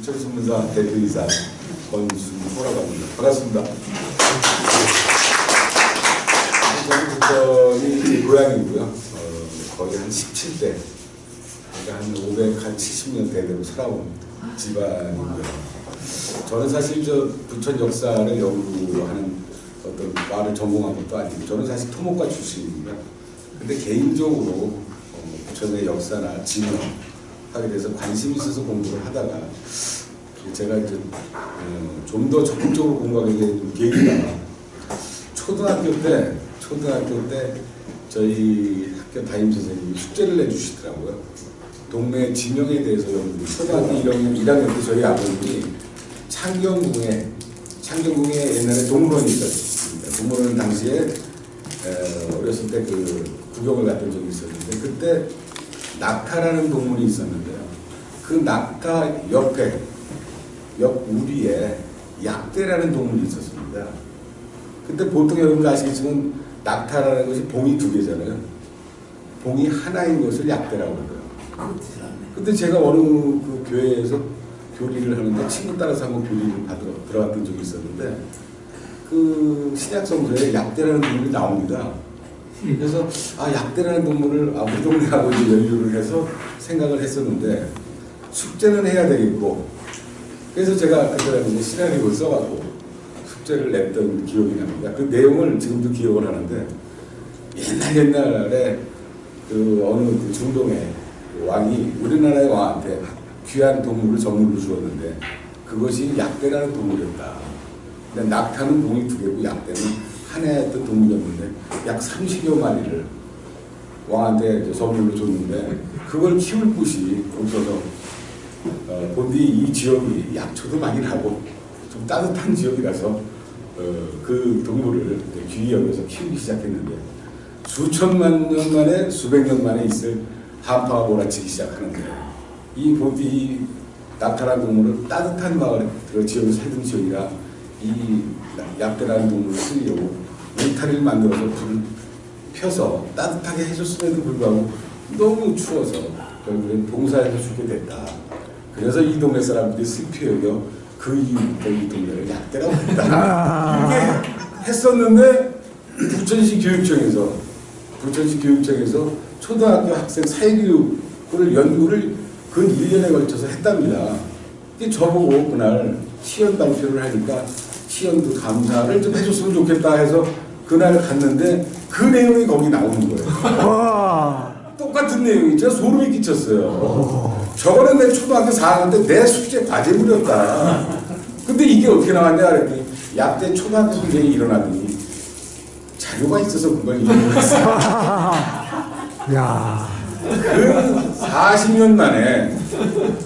부천신문사 대표이사 권순호라고 합니다. 반갑습니다. 저는 부천이 고향이고요. 거의 한 17대, 그러니까 한 570년 대대로 살아온 집안이고요. 저는 사실 부천 역사를 연구하는 어떤 과를 전공한 것도 아니고, 저는 사실 토목과 출신입니다. 근데 개인적으로 부천의 역사나 진흥하게 돼서 관심이 있어서 공부를 하다가 제가 이제 좀 더 적극적으로 공부하게 된 계기가 초등학교 때 저희 학교 담임 선생님이 숙제를 내주시더라고요. 동네 지명에 대해서 연구. 초등학교 1학년 때 저희 아버님이 창경궁에 옛날에 동물원이 있었습니다. 동물원은 당시에 어렸을 때 그 구경을 갔던 적이 있었는데, 그때 낙타라는 동물이 있었는데요. 그 낙타 옆에 옆 우리에 약대라는 동물이 있었습니다. 근데 보통 여러분들 아시겠지만 낙타라는 것이 봉이 두 개잖아요. 봉이 하나인 것을 약대라고 그래요. 근데 제가 어느 그 교회에서 교리를 하는데 친구 따라서 한번 교리를 받으러 들어갔던 적이 있었는데, 그 신약성서에 약대라는 동물이 나옵니다. 그래서 약대라는 동물을 우리 동네하고 이제 연루를 해서 생각을 했었는데, 숙제는 해야 되겠고, 그래서 제가 그때 시나리오를 써갖고 숙제를 냈던 기억이 납니다. 그 내용을 지금도 기억을 하는데, 옛날에 그 어느 그 중동의 왕이 우리나라의 왕한테 귀한 동물을 선물로 주었는데 그것이 약대라는 동물이었다. 근데 낙타는 봉이 두 개고 약대는 하나였던 동물이었는데 약 30여 마리를 왕한테 선물로 줬는데 그걸 키울 곳이 없어서 본디 이 지역이 약초도 많이 나고 좀 따뜻한 지역이라서 그 동물을 귀히 여겨서 키우기 시작했는데, 수천만 년 만에 수백 년 만에 있을 한파가 몰아치기 시작하는데, 이 본디 낙타라는 동물을 따뜻한 마을 지역에 살던 지역이라 이 약대라는 동물을 쓰려고 울타리를 만들어서 불을 펴서 따뜻하게 해줬음에도 불구하고 너무 추워서 결국엔 봉사해서 죽게 됐다. 그래서 이 동네 사람들이 슬피 여겨 그 이후부터 이 동네를 약대라고 했다. 이게 했었는데 부천시 교육청에서 초등학교 학생 사회교육을 연구를 근 1년에 걸쳐서 했답니다. 이게 저보고 그날 시연 발표를 하니까 시연도 감사를 좀 해줬으면 좋겠다 해서 그날 갔는데 그 내용이 거기 나오는 거예요. 똑같은 내용이 제가 소름이 끼쳤어요. 저거는 내 초등학교 4학년 때 내 숙제 과제물이었다. 근데 이게 어떻게 나왔냐 그랬더니 약대 초등학교 선생이 일어나더니 자료가 있어서 그걸 이해했어요. 야. 그 40년 만에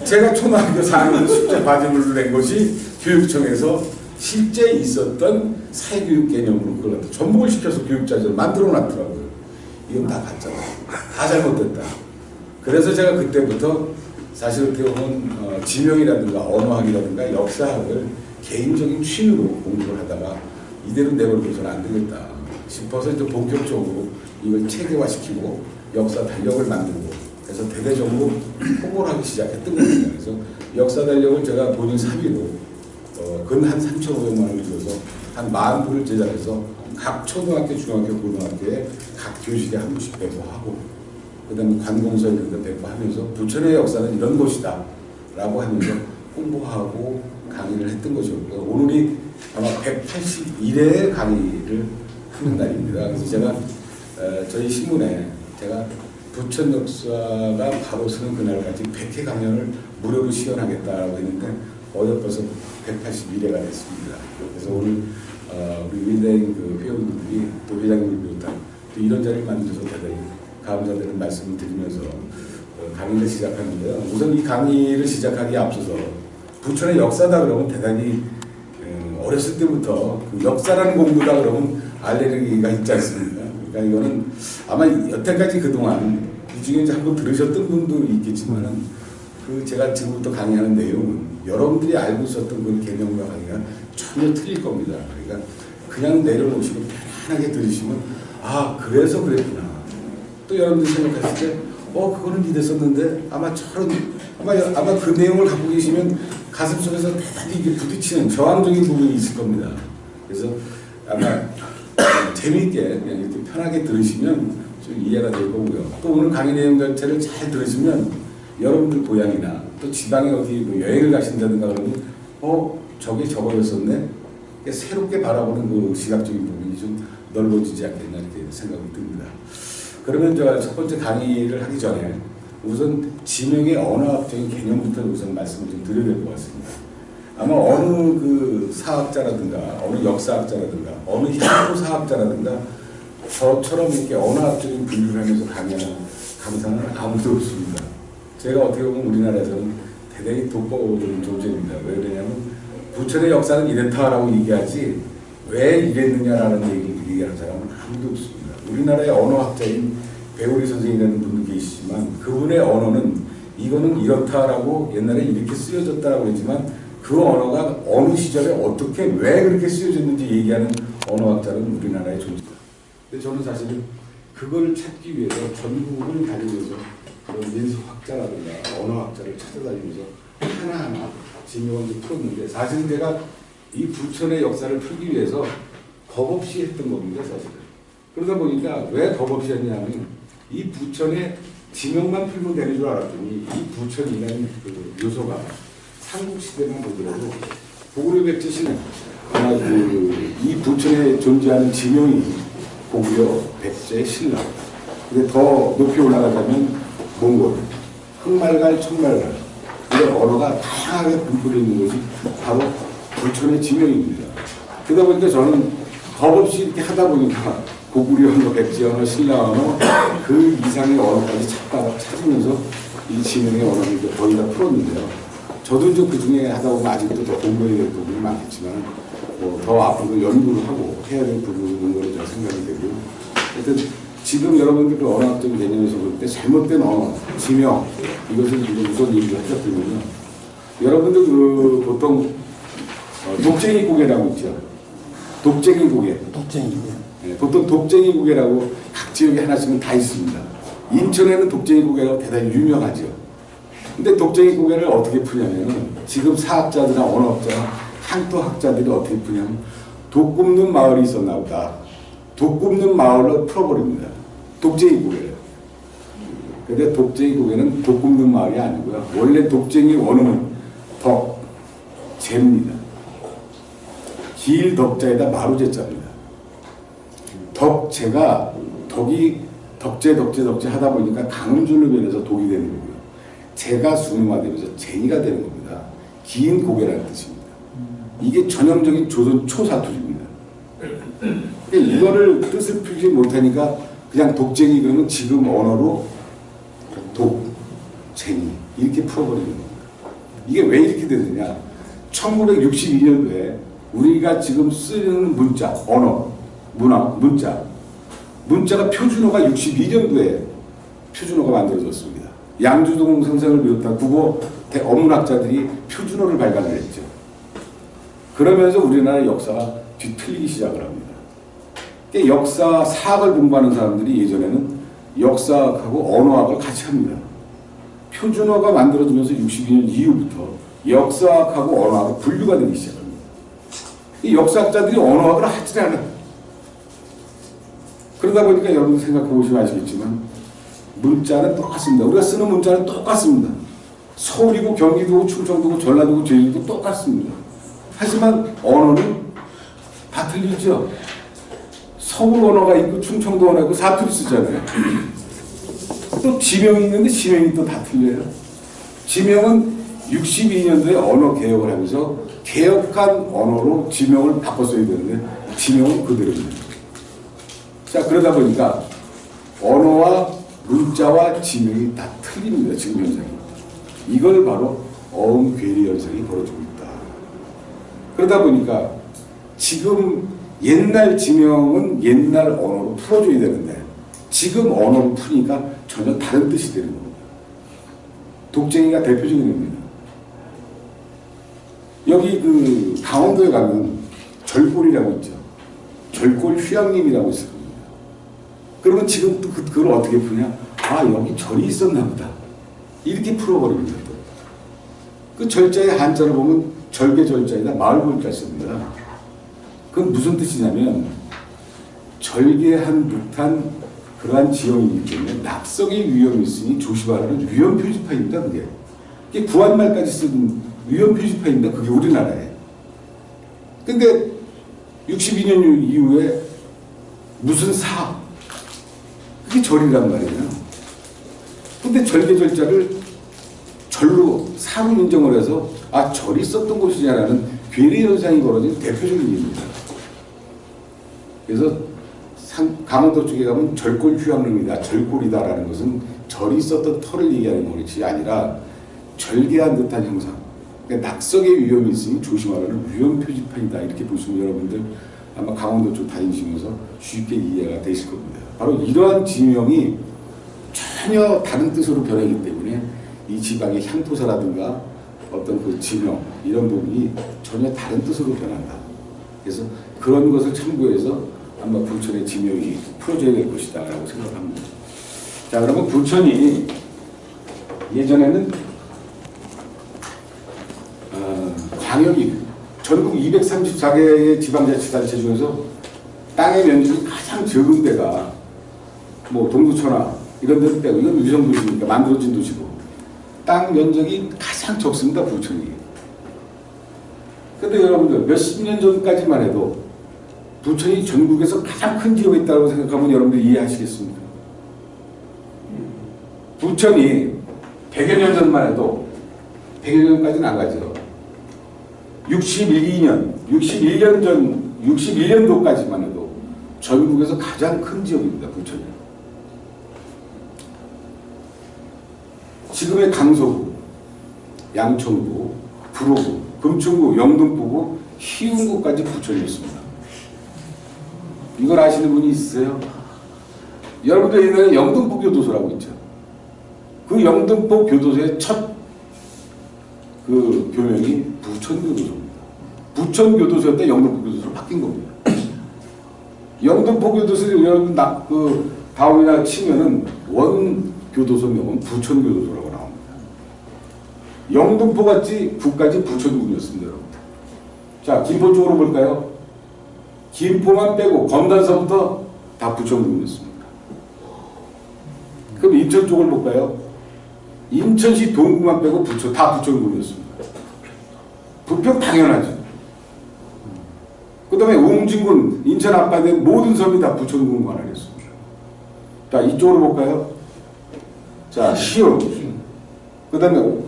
제가 초등학교 4학년 숙제 과제물로 낸 것이 교육청에서 실제 있었던 사회교육 개념으로 그걸 갖다 전복을 시켜서 교육자료를 만들어 놨더라고요. 이건 다 가짜다. 다 잘못됐다. 그래서 제가 그때부터 사실 어떻게 보면 지명이라든가 언어학이라든가 역사학을 개인적인 취미로 공부를 하다가 이대로 내버려둬서는 안 되겠다 싶어서 이제 본격적으로 이걸 체계화시키고 역사 달력을 만들고 그래서 대대적으로 홍보를 하기 시작했던 겁니다. 그래서 역사 달력을 제가 본인 사비로 근 한 3,500만 원을 들여서 한 40부를 제작해서 각 초등학교, 중학교, 고등학교에 각 교실에 한 부씩 배포하고, 그 다음에 관공서에 이런 데 배포하면서 부천의 역사는 이런 곳이다 라고 하면서 홍보하고 강의를 했던 것이었고요. 오늘이 아마 181회의 강의를 하는 날입니다. 그래서 제가 저희 신문에 제가 부천 역사가 바로 서는 그날까지 100회 강연을 무료로 시연하겠다라고 했는데 어여뻐서 181회가 됐습니다. 그래서 오늘 우리 윈다인 그 회원분들이 또 회장님을 비롯한 또 이런 자리를 만들어서 대단히 감사드리는 말씀을 드리면서 강의를 시작하는데요. 우선 이 강의를 시작하기에 앞서서 부천의 역사다 그러면 대단히 어렸을 때부터 그 역사라는 공부다 그러면 알레르기가 있지 않습니까? 그러니까 이거는 아마 여태까지 그동안 이 중에 이제 한번 들으셨던 분도 있겠지만은 그 제가 지금부터 강의하는 내용은 여러분들이 알고 있었던 그 개념과 강의가 전혀 틀릴 겁니다. 그러니까 그냥 내려놓으시고 편안하게 들으시면 그래서 그랬구나. 또 여러분들이 생각했을 때 그거는 이랬었는데 아마 그 내용을 갖고 계시면 가슴속에서 대단히 이게 부딪히는 저항적인 부분이 있을 겁니다. 그래서 아마 재미있게 그냥 이렇게 편하게 들으시면 좀 이해가 될 거고요. 또 오늘 강의 내용 자체를 잘 들으시면 여러분들 고향이나 또 지방에 어디 뭐 여행을 가신다든가 그러면 저게 저거였었네. 새롭게 바라보는 그 시각적인 부분이 좀 넓어지지 않겠나 이렇게 생각이 듭니다. 그러면 첫 번째 강의를 하기 전에 우선 지명의 언어학적인 개념부터 우선 말씀을 좀 드려야 될 것 같습니다. 아마 어느 그 사학자라든가 어느 역사학자라든가 어느 향토사학자라든가 저처럼 이렇게 언어학적인 분류를 하면서 강의하는 강사는 아무도 없습니다. 제가 어떻게 보면 우리나라에서는 대단히 돋보이는 존재입니다. 왜 그러냐면 부천의 역사는 이랬다라고 얘기하지 왜 이랬느냐라는 얘기를 얘기하는 사람은 아무도 없습니다. 우리나라의 언어학자인 배우리 선생님이라는 분도 계시지만 그분의 언어는 이거는 이렇다라고 옛날에 이렇게 쓰여졌다라고 했지만 그 언어가 어느 시절에 어떻게 왜 그렇게 쓰여졌는지 얘기하는 언어학자는 우리나라에 존재합니다. 근데 저는 사실은 그걸 찾기 위해서 전국을 다니면서 그런 민속학자라든가 언어학자를 찾아다니면서 하나하나 지명을 풀었는데 사실은 제가 이 부천의 역사를 풀기 위해서 겁없이 했던 겁니다. 사실은. 그러다 보니까 왜 겁없이 했냐면 이 부천의 지명만 풀면 되는 줄 알았더니 이 부천이라는 그 요소가 삼국시대만 보더라도 고구려 백제 신라 이 부천에 존재하는 지명이 고구려 백제 신라 근데 더 높이 올라가자면 몽골 흑말갈 청말갈 이런 언어가 다양하게 분포되어 있는 것이 바로 부천의 지명입니다. 그러다 보니까 저는 겁없이 이렇게 하다 보니까 고구려 언어, 백제 언어, 신라 언어 그 이상의 언어까지 찾으면서 이 지명의 언어를 거의 다 풀었는데요. 저도 이제 그 중에 하다 보면 아직도 더 공부해야 될 부분이 많겠지만 더 앞으로 연구를 하고 해야 될 부분인 걸로 제가 생각이 되고 하여튼 지금 여러분들 그 언어학적인 개념에서 볼 때 잘못된 언어, 지명 이것을 우선 얘기를 하셨더니요. 여러분들 그 보통 독쟁이 고개라고 있죠. 독쟁이 고개. 독쟁이 고개. 네, 보통 독쟁이 고개라고 각 지역에 하나씩은 다 있습니다. 인천에는 독쟁이 고개라고 대단히 유명하죠. 근데 독쟁이 고개를 어떻게 푸냐면 지금 사학자들이나 언어학자, 향토학자들이 어떻게 푸냐면 독 굽는 마을이 있었나 보다. 독 굽는 마을로 풀어버립니다. 독쟁이 고개를. 근데 독쟁이 고개는 독 굽는 마을이 아니고요. 원래 독쟁이 원어는 덕, 재입니다. 길 덕자에다 마루제자입니다. 덕재가 덕이 덕재 하다 보니까 강음줄로 변해서 독이 되는 거고요. 재가 순화되면서 쟁이가 되는 겁니다. 긴 고개라는 뜻입니다. 이게 전형적인 조선 초사투리입니다. 그러니까 이거를 뜻을 풀지 못하니까 그냥 독쟁이 그러면 지금 언어로 독, 쟁이 이렇게 풀어버리는 겁니다. 이게 왜 이렇게 되느냐? 1962년도에 우리가 지금 쓰는 문자, 언어, 문화, 문자가 표준어가 62년도에 표준어가 만들어졌습니다. 양주동 선생을 비롯한 국어 어문학자들이 표준어를 발간을 했죠. 그러면서 우리나라의 역사가 뒤틀리기 시작을 합니다. 그러니까 역사, 사학을 공부하는 사람들이 예전에는 역사학하고 언어학을 같이 합니다. 표준어가 만들어지면서 62년 이후부터 역사학하고 언어학이 분류가 되기 시작합니다. 이 역사학자들이 언어학을 하지 않아요. 그러다 보니까 여러분 생각해 보시면 아시겠지만 문자는 똑같습니다. 우리가 쓰는 문자는 똑같습니다. 서울이고 경기도고 충청도고 전라도고 제주도 똑같습니다. 하지만 언어는 다 틀리죠. 서울 언어가 있고 충청도 언어가 있고 사투리 쓰잖아요. 또 지명이 있는데 지명이 또 다 틀려요. 지명은 62년도에 언어 개혁을 하면서 개혁한 언어로 지명을 바꿔 써야 되는데 지명은 그대로입니다. 자, 그러다 보니까 언어와 문자와 지명이 다 틀립니다. 지금 현상이. 이걸 바로 어음괴리 현상이 벌어지고 있다. 그러다 보니까 지금 옛날 지명은 옛날 언어로 풀어줘야 되는데 지금 언어로 푸니까 전혀 다른 뜻이 되는 겁니다. 독쟁이가 대표적인 겁니다. 여기 그 강원도에 가면 절골이라고 있죠. 절골 휴양림이라고 있을 겁니다. 그러면 지금 또 그걸 어떻게 푸냐? 아, 여기 절이 있었나 보다. 이렇게 풀어버립니다. 그 절자의 한자를 보면 절개절자에다 마을골자 씁니다. 그건 무슨 뜻이냐면 절개한 듯한 그러한 지형이기 때문에 낙석의 위험이 있으니 조심하라는 위험 표지판입니다. 그게 구한말까지 쓴 위험 표지판입니다. 그게 우리나라에. 근데 62년 이후에 무슨 그게 절이란 말이에요. 근데 절개절자를 절로 사로 인정을 해서 아, 절이 있었던 곳이냐라는 괴리 현상이 벌어진 대표적인 예입니다. 그래서 강원도 쪽에 가면 절골 휴양림이다, 절골이다라는 것은 절이 있었던 터를 얘기하는 것이 아니라 절개한 듯한 형상. 그러니까 낙석의 위험이 있으니 조심하라는 위험 표지판이다. 이렇게 보시면 여러분들 아마 강원도 쪽 다니시면서 쉽게 이해가 되실 겁니다. 바로 이러한 지명이 전혀 다른 뜻으로 변하기 때문에 이 지방의 향토사라든가 어떤 그 지명 이런 부분이 전혀 다른 뜻으로 변한다. 그래서 그런 것을 참고해서 아마 부천의 지명이 풀어져야 될 것이다 라고 생각합니다. 자, 그러면 부천이 예전에는 광역이 전국 234개의 지방자치단체 중에서 땅의 면적이 가장 적은 데가 뭐 동두천하 이런 데는 빼고, 이건 위성도시니까 만들어진 도시고 땅 면적이 가장 적습니다. 부천이. 근데 여러분들 몇십 년 전까지만 해도 부천이 전국에서 가장 큰 지역이 있다고 생각하면 여러분들 이해하시겠습니까? 부천이 100여 년 전만 해도 100여 년까지는 안 가죠. 61년도까지만 해도 전국에서 가장 큰 지역입니다. 부천이. 지금의 강서구, 양천구, 구로구, 금천구, 영등포구, 희운구까지 부천이었습니다. 이걸 아시는 분이 있으세요? 여러분들 옛날에 영등포 교도소라고 있죠. 그 영등포 교도소의 첫 그 교명이 부천교도소입니다. 부천교도소였다 영등포 교도소로 바뀐 겁니다. 영등포 교도소를 여러분 그 다음이나 치면은 원 교도소명은 부천교도소라고 나옵니다. 영등포같이 국까지 부천군이었습니다. 여러분. 자, 김포 쪽으로 볼까요? 김포만 빼고 검단서부터 다 부천군이었습니다. 그럼 인천 쪽을 볼까요? 인천시 동구만 빼고 다 부천군이었습니다. 부평 당연하죠. 그 다음에 웅진군, 인천 앞바다의 모든 섬이 다 부천군 관할이었습니다. 자, 이쪽으로 볼까요? 자, 시흥, 그 다음에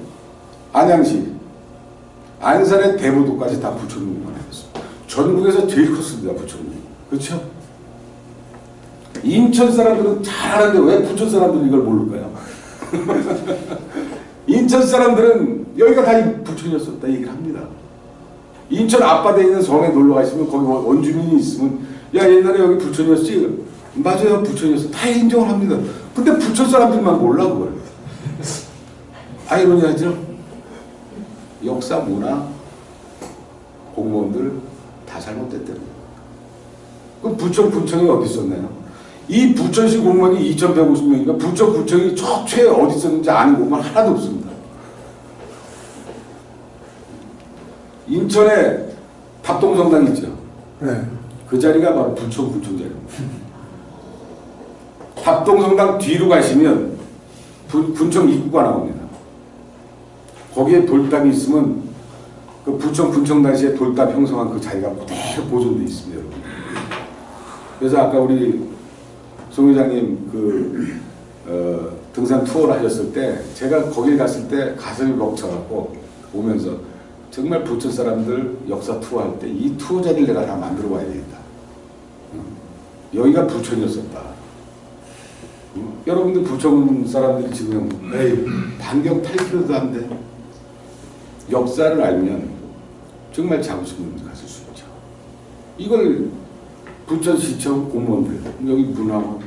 안양시, 안산의 대부도까지 다 부천군 관할이었습니다. 전국에서 제일 컸습니다. 부천군. 그렇죠? 인천 사람들은 잘 아는데 왜 부천 사람들은 이걸 모를까요? 인천 사람들은 여기가 다 부천이었었다 얘기를 합니다. 인천 앞바다에 있는 섬에 놀러 가시면 거기 원주민이 있으면 야, 옛날에 여기 부천이었지? 맞아요, 부천이었어. 다 인정을 합니다. 근데 부천 사람들만 몰라 그걸. 아이러니하죠? 역사, 문화, 공무원들 다 잘못됐대요. 그럼 부천이 어디 있었나요? 이 부천시 공무원이 2,150명이니까 부천구청이 처최에 어디 있었는지 아는 공무원 하나도 없습니다. 인천에 답동성당 있죠? 네. 그 자리가 바로 부천구청 자리입니다. 답동성당 뒤로 가시면 군청 입구가 나옵니다. 거기에 돌담이 있으면 그 부천군청 당시에 돌담 형성한 그 자리가 그대로 보존되어 있습니다. 여러분. 그래서 아까 우리 송 회장님 등산 투어를 하셨을 때 제가 거길 갔을 때 가슴이 벅차갖고 오면서 정말 부천 사람들 역사 투어할 때 이 투어 자리를 내가 다 만들어 봐야 되겠다. 여기가 부천이었었다. 여러분들 부천 사람들이 지금 반경 8km도 안 돼. 역사를 알면 정말 자부심을 가질 수 있죠. 이걸 부천시청 공무원들, 여기 문화원,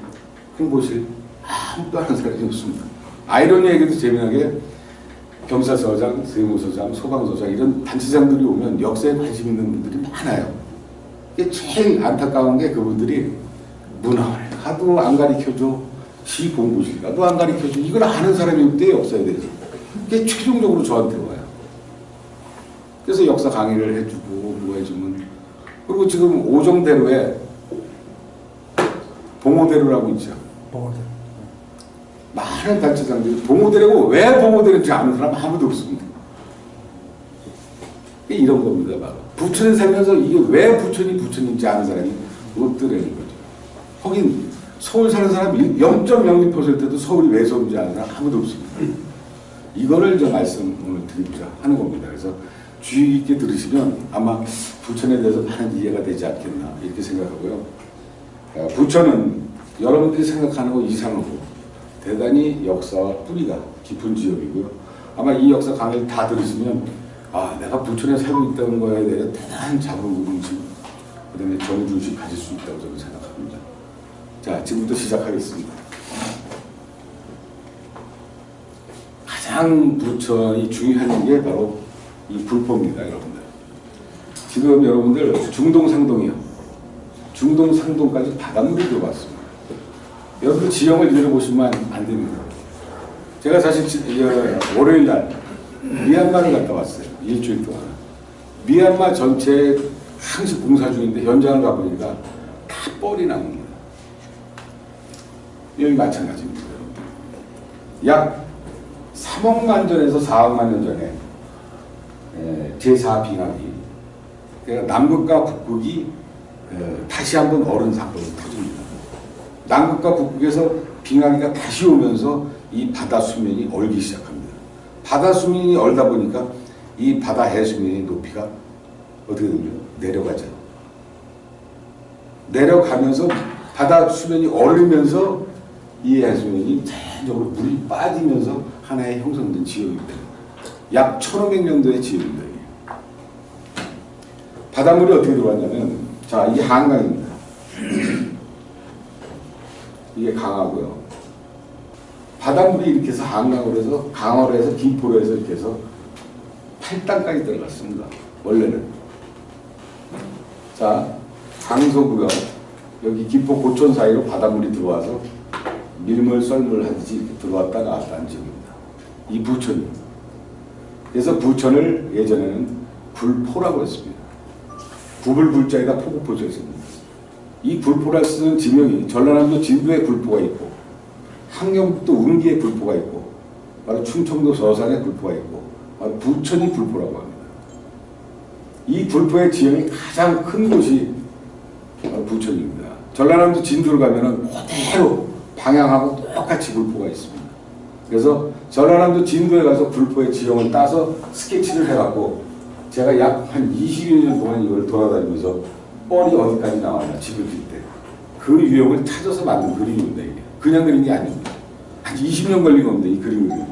홍보실 아무도 아는 사람이 없습니다. 아이러니하게도 재미나게 경찰서장, 세무서장, 소방서장 이런 단체장들이 오면 역사에 관심 있는 분들이 많아요. 이게 제일 안타까운 게 그분들이 문화를 하도 안 가르쳐줘, 시공부실가 너 안 가르쳐줘. 이걸 아는 사람이 없대 역사에 대해서. 그게 최종적으로 저한테 와요. 그래서 역사 강의를 해주고 뭐 해주면 그리고 지금 오정대로에 봉오대로라고 있죠. 봉오대로. 많은 단체장들이 봉오대로고 왜 봉오대로인지 아는 사람 아무도 없습니다. 이런 겁니다. 바로 부천에 살면서 이게 왜 부천이 부천인지 아는 사람이 없더라는 거죠. 거긴 서울 사는 사람이 0.02%도 서울이 왜 서울인지 아는 사람 아무도 없습니다. 이거를 저 말씀을 드리고자 하는 겁니다. 그래서 주의 깊게 들으시면 아마 부천에 대해서 많은 이해가 되지 않겠나 이렇게 생각하고요. 부천은 여러분들이 생각하는 것 이상하고 대단히 역사와 뿌리가 깊은 지역이고요. 아마 이 역사 강의를 다 들으시면 아 내가 부천에 살고 있다는 거에 대해 대단한 자부심을 그다음에 정중심 가질 수 있다고 저는 생각합니다. 자 지금부터 시작하겠습니다. 가장 부천이 중요한 게 바로 이 불포입니다. 여러분들 지금 여러분들 중동상동이요. 중동상동까지 바닷물이 들어왔습니다. 여러분 지형을 내려보시면 안 됩니다. 제가 사실 월요일날 미얀마를 갔다 왔어요. 일주일 동안. 미얀마 전체에 항시 공사 중인데 현장을 가보니까 다 뻘이 나옵니다. 여기 마찬가지입니다. 약 3억만 전에서 4억만 년 전에 제4빙하기 그러니까 남극과 북극이 다시 한번 얼은 사건이 터집니다. 남극과 북극에서 빙하기가 다시 오면서 이 바다 수면이 얼기 시작합니다. 바다 수면이 얼다 보니까 이 바다 해수면의 높이가 어떻게 되죠? 내려가죠. 내려가면서 바다 수면이 얼으면서 이 해수면이 자연적으로 물이 빠지면서 하나의 형성된 지역입니다. 약 1500년도의 지역입니다. 바닷물이 어떻게 들어왔냐면 자 이게 한강입니다. 이게 강하고요. 바닷물이 이렇게 해서 한강으로 해서 강화로 해서 김포로 해서 이렇게 해서 8단까지 들어갔습니다. 원래는. 자 강서구요. 여기 김포 고촌 사이로 바닷물이 들어와서 밀물 썰물 하듯이 이렇게 들어왔다 나왔다는 지역입니다. 이 부천입니다. 그래서 부천을 예전에는 불포라고 했습니다. 굽을 불자에다 포구포 썼습니다. 이 불포라 쓰는 지명이 전라남도 진도에 불포가 있고 함경북도 운기에 불포가 있고 바로 충청도 서산에 불포가 있고 바로 부천이 불포라고 합니다. 이 불포의 지형이 가장 큰 곳이 바로 부천입니다. 전라남도 진도를 가면은 그대로 방향하고 똑같이 불포가 있습니다. 그래서 전라남도 진도에 가서 불포의 지형을 따서 스케치를 해갖고 제가 약 한 20여 년 동안 이걸 돌아다니면서 뻘이 어디까지 나왔나 집을 짓 때 그 유형을 찾아서 만든 그림입니다. 이게. 그냥 그린 게 아닙니다. 한 20년 걸린 겁니다. 이 그림을.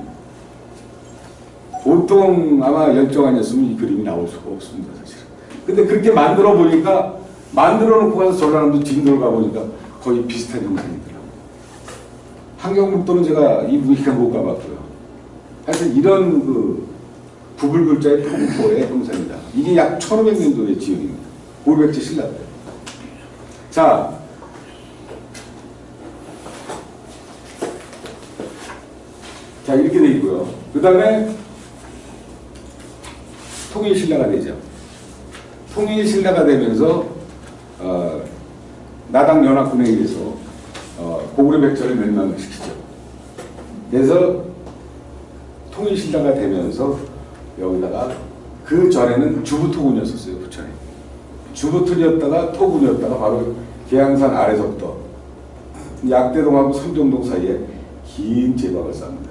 보통 아마 열정 아니었으면 이 그림이 나올 수가 없습니다. 사실. 근데 그렇게 만들어 보니까 만들어 놓고 가서 전라남도 진도를 가보니까 거의 비슷한 형상이더라고요. 함경북도는 제가 이 부위가 못 가봤고요. 하여튼 이런 그 구불글자의 포구포의 형상이다. 이게 약 1500년도의 지역입니다. 고백제 신라때. 자, 이렇게 돼 있고요. 그 다음에 통일신라가 되죠. 통일신라가 되면서 나당연합군에 의해서 고구려 백제를 멸망을 시키죠. 그래서 통일신라가 되면서 여기다가 그 전에는 주부토군이었었어요. 부천에. 주부토군이었다가 토군이었다가 바로 계양산 아래서부터 약대동하고 삼정동 사이에 긴 제방을 쌓습니다.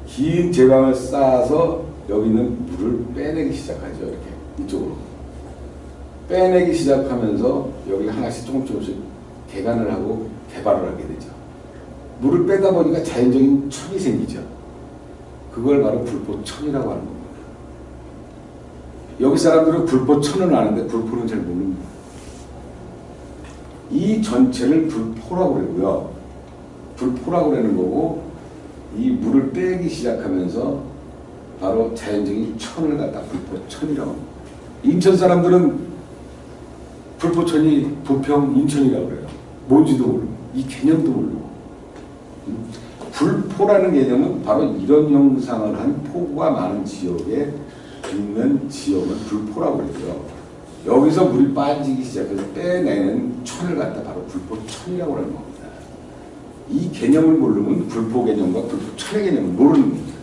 긴 제방을 쌓아서 여기는 물을 빼내기 시작하죠. 이렇게 이쪽으로 빼내기 시작하면서 여기 하나씩 조금씩 개간을 하고 개발을 하게 되죠. 물을 빼다 보니까 자연적인 천이 생기죠. 그걸 바로 불포천이라고 하는 겁니다. 여기 사람들은 불포천은 아는데 불포는 잘 모릅니다. 이 전체를 불포라고 그러고요. 불포라고 그러는 거고 이 물을 빼기 시작하면서 바로 자연적인 천을 갖다 불포천이라고 합니다. 인천 사람들은 불포천이 부평 인천이라고 그래요. 뭔지도 모르고 이 개념도 모르고 불포라는 개념은 바로 이런 형상을 한 폭우가 많은 지역에 있는 지역을 불포라고 그러죠. 여기서 물이 빠지기 시작해서 빼내는 천을 갖다 바로 불포천이라고 하는 겁니다. 이 개념을 모르면 불포 개념과 불포천의 개념을 모르는 겁니다.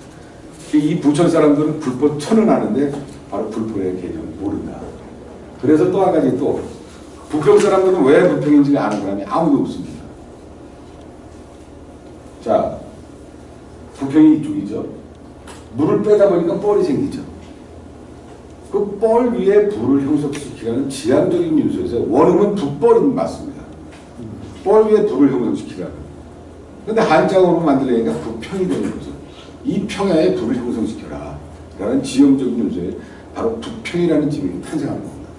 이 부천 사람들은 불포천은 아는데 바로 불포의 개념을 모른다. 그래서 또 한 가지 또 부평 사람들은 왜 부평인지 아는 사람이 아무도 없습니다. 자, 부평이 이쪽이죠. 물을 빼다 보니까 뻘이 생기죠. 그 뻘 위에 불을 형성시키라는 지향적인 요소에서 원음은 부뻘이 맞습니다. 뻘 위에 불을 형성시키라는. 근데 한자어로 만들려니까 부평이 되는 거죠. 이 평야에 불을 형성시켜라 라는 지형적인 요소에 바로 부평이라는 지명이 탄생하는 겁니다.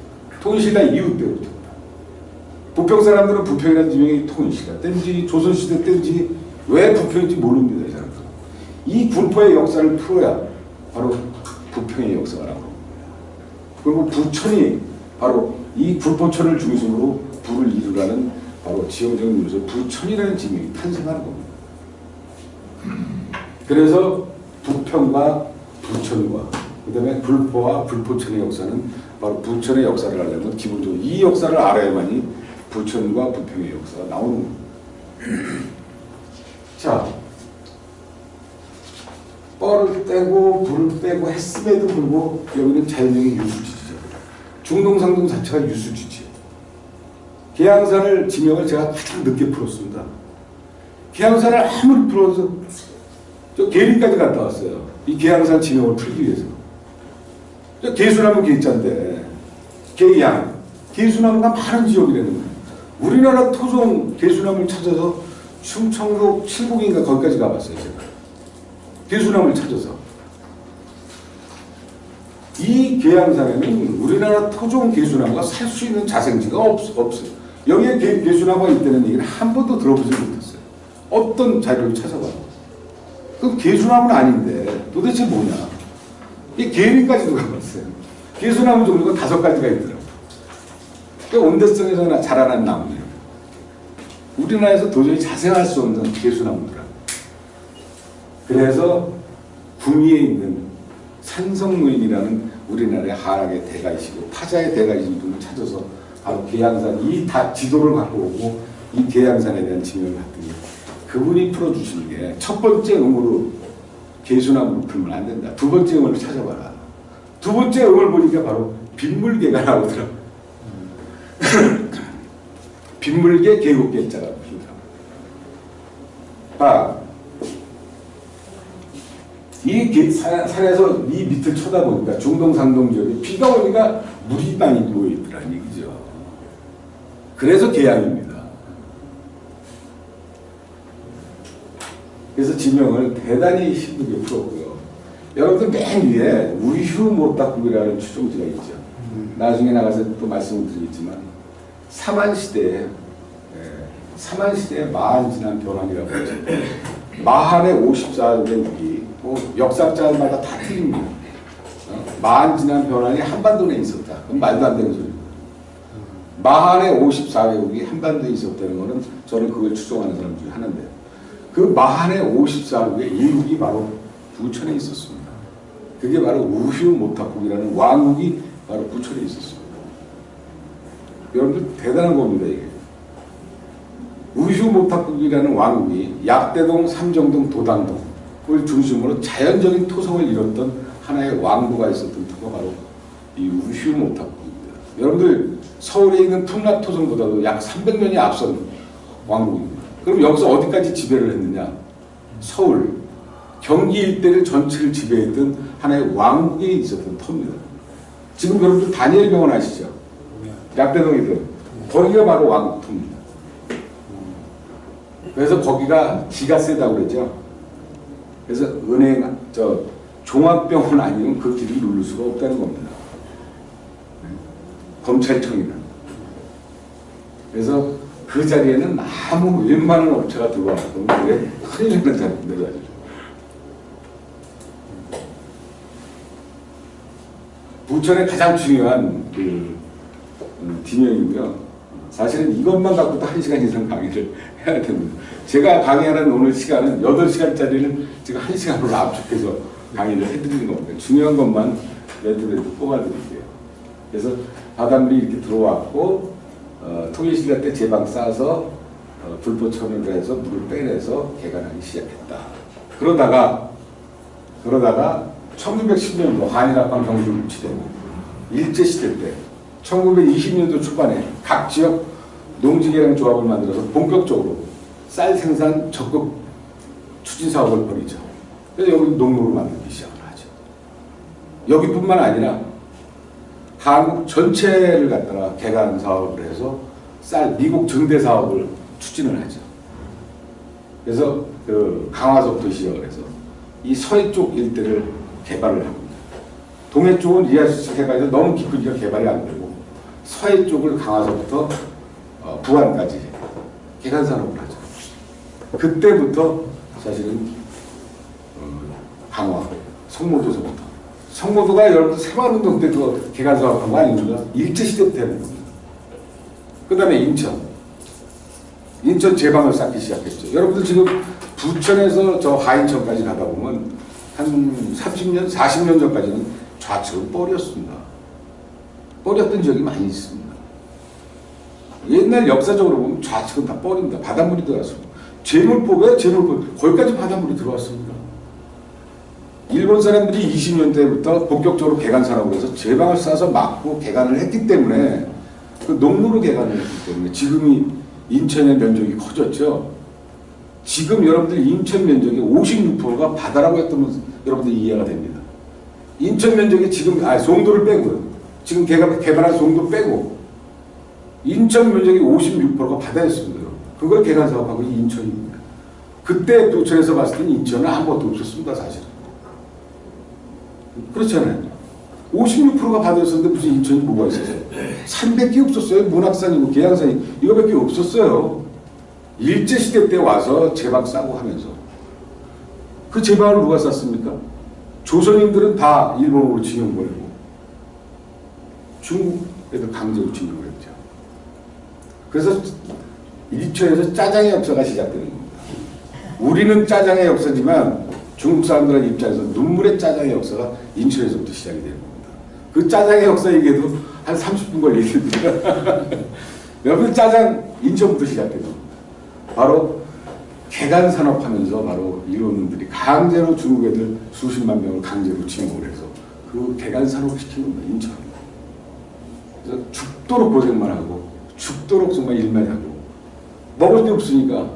통일신라 이후 때부터. 부평 사람들은 부평이라는 지명이 통일신라 때인지 조선시대 때인지 왜 부평인지 모릅니다. 이 사람들. 이 군포의 역사를 풀어야 바로 부평의 역사가 나옵니다. 그리고 부천이 바로 이 군포천을 중심으로 부를 이루라는 바로 지형적인 요소 부천이라는 지명이 탄생하는 겁니다. 그래서 부평과 부천과 그 다음에 불포와 불포천의 역사는 바로 부천의 역사를 알려면 기본적으로 이 역사를 알아야만이 부천과 부평의 역사가 나오는 겁니다. 자, 뻘을 떼고 불을 빼고 했음에도 불구하고 여기는 자연적인 유수지지죠. 중동상동 자체가 유수지지. 계양산을 지명을 제가 가장 늦게 풀었습니다. 계양산을 아무리 풀어서 저 계리까지 갔다 왔어요. 이 계양산 지명을 풀기 위해서. 저 계수나무 계자인데 계양, 계수나무가 많은 지역이라는 거예요. 우리나라 토종 계수나무를 찾아서 충청도 칠곡인가 거기까지 가봤어요. 제가. 계수나무를 찾아서. 이 계양산에는 우리나라 토종 계수나무가 살 수 있는 자생지가 없어요. 여기에 계수나무가 있다는 얘기를 한 번도 들어보지 못했어요. 어떤 자료를 찾아봐요. 그럼 계수나무는 아닌데 도대체 뭐냐. 이 계리까지도 가봤어요. 계수나무 종류가 5가지가 있더라고요. 온대성에서 자라난 나무예요. 우리나라에서 도저히 자생할 수 없는 계수나무더라고요. 그래서 구미에 있는 산성노인이라는 우리나라의 한학의 대가이시고 타자의 대가이신 분을 찾아서 바로 계양산 이 지도를 갖고 오고 이 계양산에 대한 지명을 했더니 그분이 풀어주시는 게 첫 번째 음으로 계수나무를 풀면 안 된다. 두 번째 음을 찾아봐라. 두 번째 음을 보니까 바로 빗물개가 나오더라고요. 빗물개 계곡개자가 보입니다. 이 산에서 이 밑을 쳐다보니까 중동상동 지역에 비가 오니까 물이 많이 모여있더라는 얘기죠. 그래서 계양입니다. 그래서 지명을 대단히 힘들게 풀었고요. 여러분들 맨 위에 우휴모탁국이라는 추종지가 있죠. 나중에 나가서 또 말씀을 드리겠지만 삼한시대에 마한 지난 변환이라고 하죠. 마한의 54년 후기 역사자마다 다 틀립니다. 마한 지난 변환이 한반도 내에 있었다. 그건 말도 안 되는 소리입니다. 마한의 54개국이 한반도에 있었다는 것은 저는 그걸 추종하는 사람 중에 하나인데 그 마한의 54국의 1국이 바로 부천에 있었습니다. 그게 바로 우휴모탁국이라는 왕국이 바로 부천에 있었습니다. 여러분들 대단한 겁니다. 이게. 우휴모탁국이라는 왕국이 약대동, 삼정동, 도당동을 중심으로 자연적인 토성을 이뤘던 하나의 왕부가 있었던 터가 바로 이 우휴모탁국입니다. 여러분들 서울에 있는 풍납토성보다도 약 300년이 앞선 왕국입니다. 그럼 여기서 어디까지 지배를 했느냐? 서울, 경기 일대를 전체를 지배했던 하나의 왕국이 있었던 터입니다. 지금 여러분들 다니엘 병원 아시죠? 약대동이든 거기가 바로 왕국터입니다. 그래서 거기가 기가 세다고 그러죠. 그래서 은행, 종합병원 아니면 그 길을 누를 수가 없다는 겁니다. 검찰청이나. 그래서 그 자리에는 아무 웬만한 업체가 들어와서 그게 큰일 나는 자리입니다. 부천의 가장 중요한 그 지명이고요. 사실은 이것만 갖고도 1시간 이상 강의를 해야 됩니다. 제가 강의하는 오늘 시간은 8시간짜리를 지금 1시간으로 압축해서 강의를 해드리는 겁니다. 중요한 것만 레드 뽑아드릴게요. 그래서 바닷물이 이렇게 들어왔고 통일신라 때 제방 싸서 불법 천연을 해서 물을 빼내서 개간하기 시작했다. 그러다가 1910년도 한일합방 정식으로 유치되고 일제시대 때 1920년도 초반에 각 지역 농지개량 조합을 만들어서 본격적으로 쌀 생산 적극 추진 사업을 벌이죠. 그래서 여기 농로를 만들기 시작을 하죠. 여기뿐만 아니라 한국 전체를 갖다가 개간 사업을 해서 쌀 미국 증대 사업을 추진을 하죠. 그래서 그 강화서부터 시작을 해서 이 서해 쪽 일대를 개발을 합니다. 동해 쪽은 이하수치 개발이 너무 깊으니까 개발이 안 되고 서해 쪽을 강화서부터 부안까지 개간 산업을 하죠. 그때부터 사실은 강화, 성모도서부터 성모도가 여러분 새마을운동 때도 개간 사업한 거 아닙니까? 일제시대부터 하는 겁니다. 그 다음에 인천 제방을 쌓기 시작했죠. 여러분들 지금 부천에서 저 하인천까지 가다 보면 한 30년, 40년 전까지는 좌측은 뻘이었습니다. 뻘이었던 지역이 많이 있습니다. 옛날 역사적으로 보면 좌측은 다 뻘입니다. 바닷물이 들어왔습니다. 제물법에 제물법 거기까지 바닷물이 들어왔습니다. 일본 사람들이 20년대부터 본격적으로 개간 산업을 해서 제방을 싸서 막고 개간을 했기 때문에 그 농로로 개간을 했기 때문에 지금이 인천의 면적이 커졌죠. 지금 여러분들 인천 면적의 56%가 바다라고 했던 여러분들 이해가 됩니다. 인천 면적이 지금 송도를 빼고요. 지금 개발한 송도 빼고 인천 면적이 56%가 바다였습니다. 그걸 개간 사업하고 인천입니다. 그때 부천에서 봤을 때는 인천은 아무것도 없었습니다. 사실은. 그렇잖아요. 56%가 바다였었는데 무슨 인천이 뭐가 있었어요? 산 몇 개 없었어요. 문학산이고 계양산이 이거밖에 없었어요. 일제시대 때 와서 제방 싸고 하면서 그 제방을 누가 쌌습니까? 조선인들은 다 일본으로 징용보내고 중국에도 강제로 징용을 했죠. 그래서 인천에서 짜장의 역사가 시작되는 겁니다. 우리는 짜장의 역사지만 중국 사람들의 입장에서 눈물의 짜장의 역사가 인천에서부터 시작이 되는 겁니다. 그 짜장의 역사 얘기해도 한 30분 걸리겠습니다. 여러분 짜장 인천부터 시작된 겁니다. 바로 개간 산업하면서 바로 일본인들이 강제로 중국 애들 수십만 명을 강제로 징용을 해서 그 개간 산업을 시킨 겁니다. 인천. 그래서 죽도록 고생만 하고 죽도록 정말 일만 하고 먹을 데 없으니까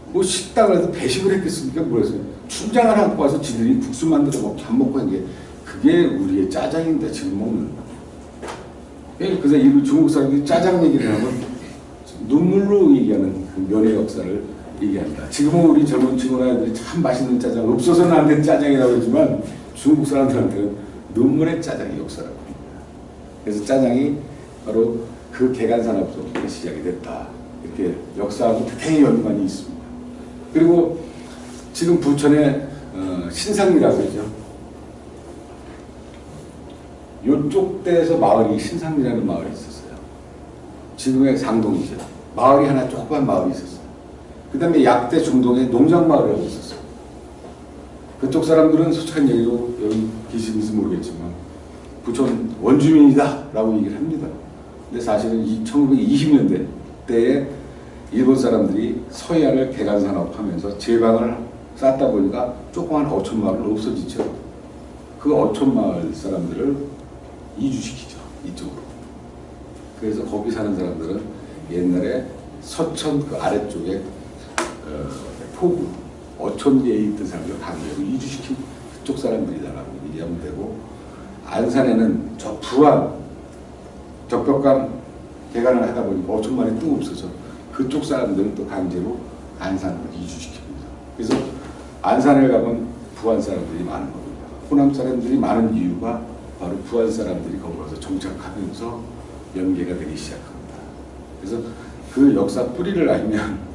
뭐 식당을 해서 배식을 했겠습니까? 뭐랬어요? 춘장을 갖고 와서 지들이 국수 만들어 먹고 밥 먹고 한 게 그게 우리의 짜장인데 지금 먹는. 그래서 이 중국 사람들이 짜장 얘기를 하면 눈물로 얘기하는 그 면의 역사를 얘기한다. 지금은 우리 젊은 친구들이 참 맛있는 짜장, 없어서는 안 된 짜장이라고 하지만 중국 사람들한테는 눈물의 짜장의 역사라고 합니다. 그래서 짜장이 바로 그 개간산업부터 시작이 됐다. 이렇게 역사하고 대단히 연관이 있습니다. 그리고 지금 부천에 신상리라고 하죠. 이쪽 때에서 마을이 신상리라는 마을이 있었어요. 지금의 상동이죠. 마을이 하나 조그만 마을이 있었어요. 그 다음에 약대 중동에 농장마을이라고 있었어요. 그쪽 사람들은 솔직한 얘기로 여기 계시는지 모르겠지만 부천 원주민이다 라고 얘기를 합니다. 근데 사실은 1920년대 때에 일본 사람들이 서해안을 개간산업하면서 제방을 쌓다 보니까 조그만 어촌마을은 없어지죠. 그 어촌마을 사람들을 이주시키죠. 이쪽으로. 그래서 거기 사는 사람들은 옛날에 서천 그 아래쪽에 포구, 어촌계에 있던 사람들 강제로 이주시킨 그쪽 사람들이다라고 얘기하면 되고, 안산에는 저 부안, 적벽강 개간을 하다 보니까 어촌마을이 또 없어져. 그쪽 사람들은 또 강제로 안산으로 이주시킵니다. 그래서 안산에 가면 부안 사람들이 많은 겁니다. 호남 사람들이 많은 이유가 바로 부안 사람들이 거기 와서 정착하면서 연계가 되기 시작합니다. 그래서 그 역사 뿌리를 알면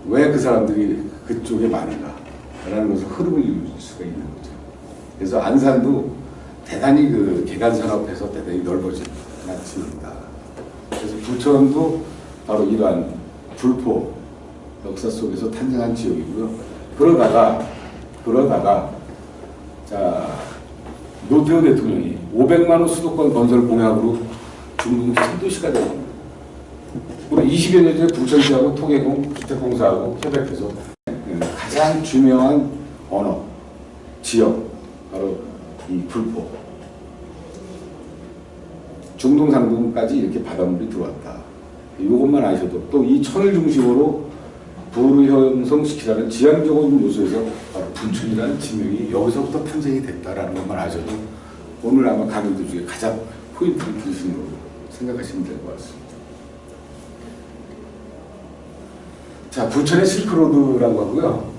왜 그 사람들이 그쪽에 많은가라는 것을 흐름을 이룰 수가 있는 거죠. 그래서 안산도 대단히 그 개간 산업에서 대단히 넓어진 나치입니다. 그래서 부천도 바로 이러한 불포 역사 속에서 탄생한 지역이고요. 그러다가 자 노태우 대통령이 500만 호 수도권 건설 공약으로 중동 신도시가 됩니다. 우리 20여 년 전에 부천시하고 통해공 주택공사하고 협약해서 가장 유명한 언어 지역 바로 이 불포 중동 상동까지 이렇게 바닷물이 들어왔다. 이것만 아셔도 또 이 천을 중심으로 부를 형성시키라는 지향적인 요소에서 바로 부천이라는 지명이 여기서부터 탄생이 됐다라는 것만 아셔도 오늘 아마 강의들 중에 가장 포인트를 들으시는 걸로 생각하시면 될 것 같습니다. 자, 부천의 실크로드라고 하고요.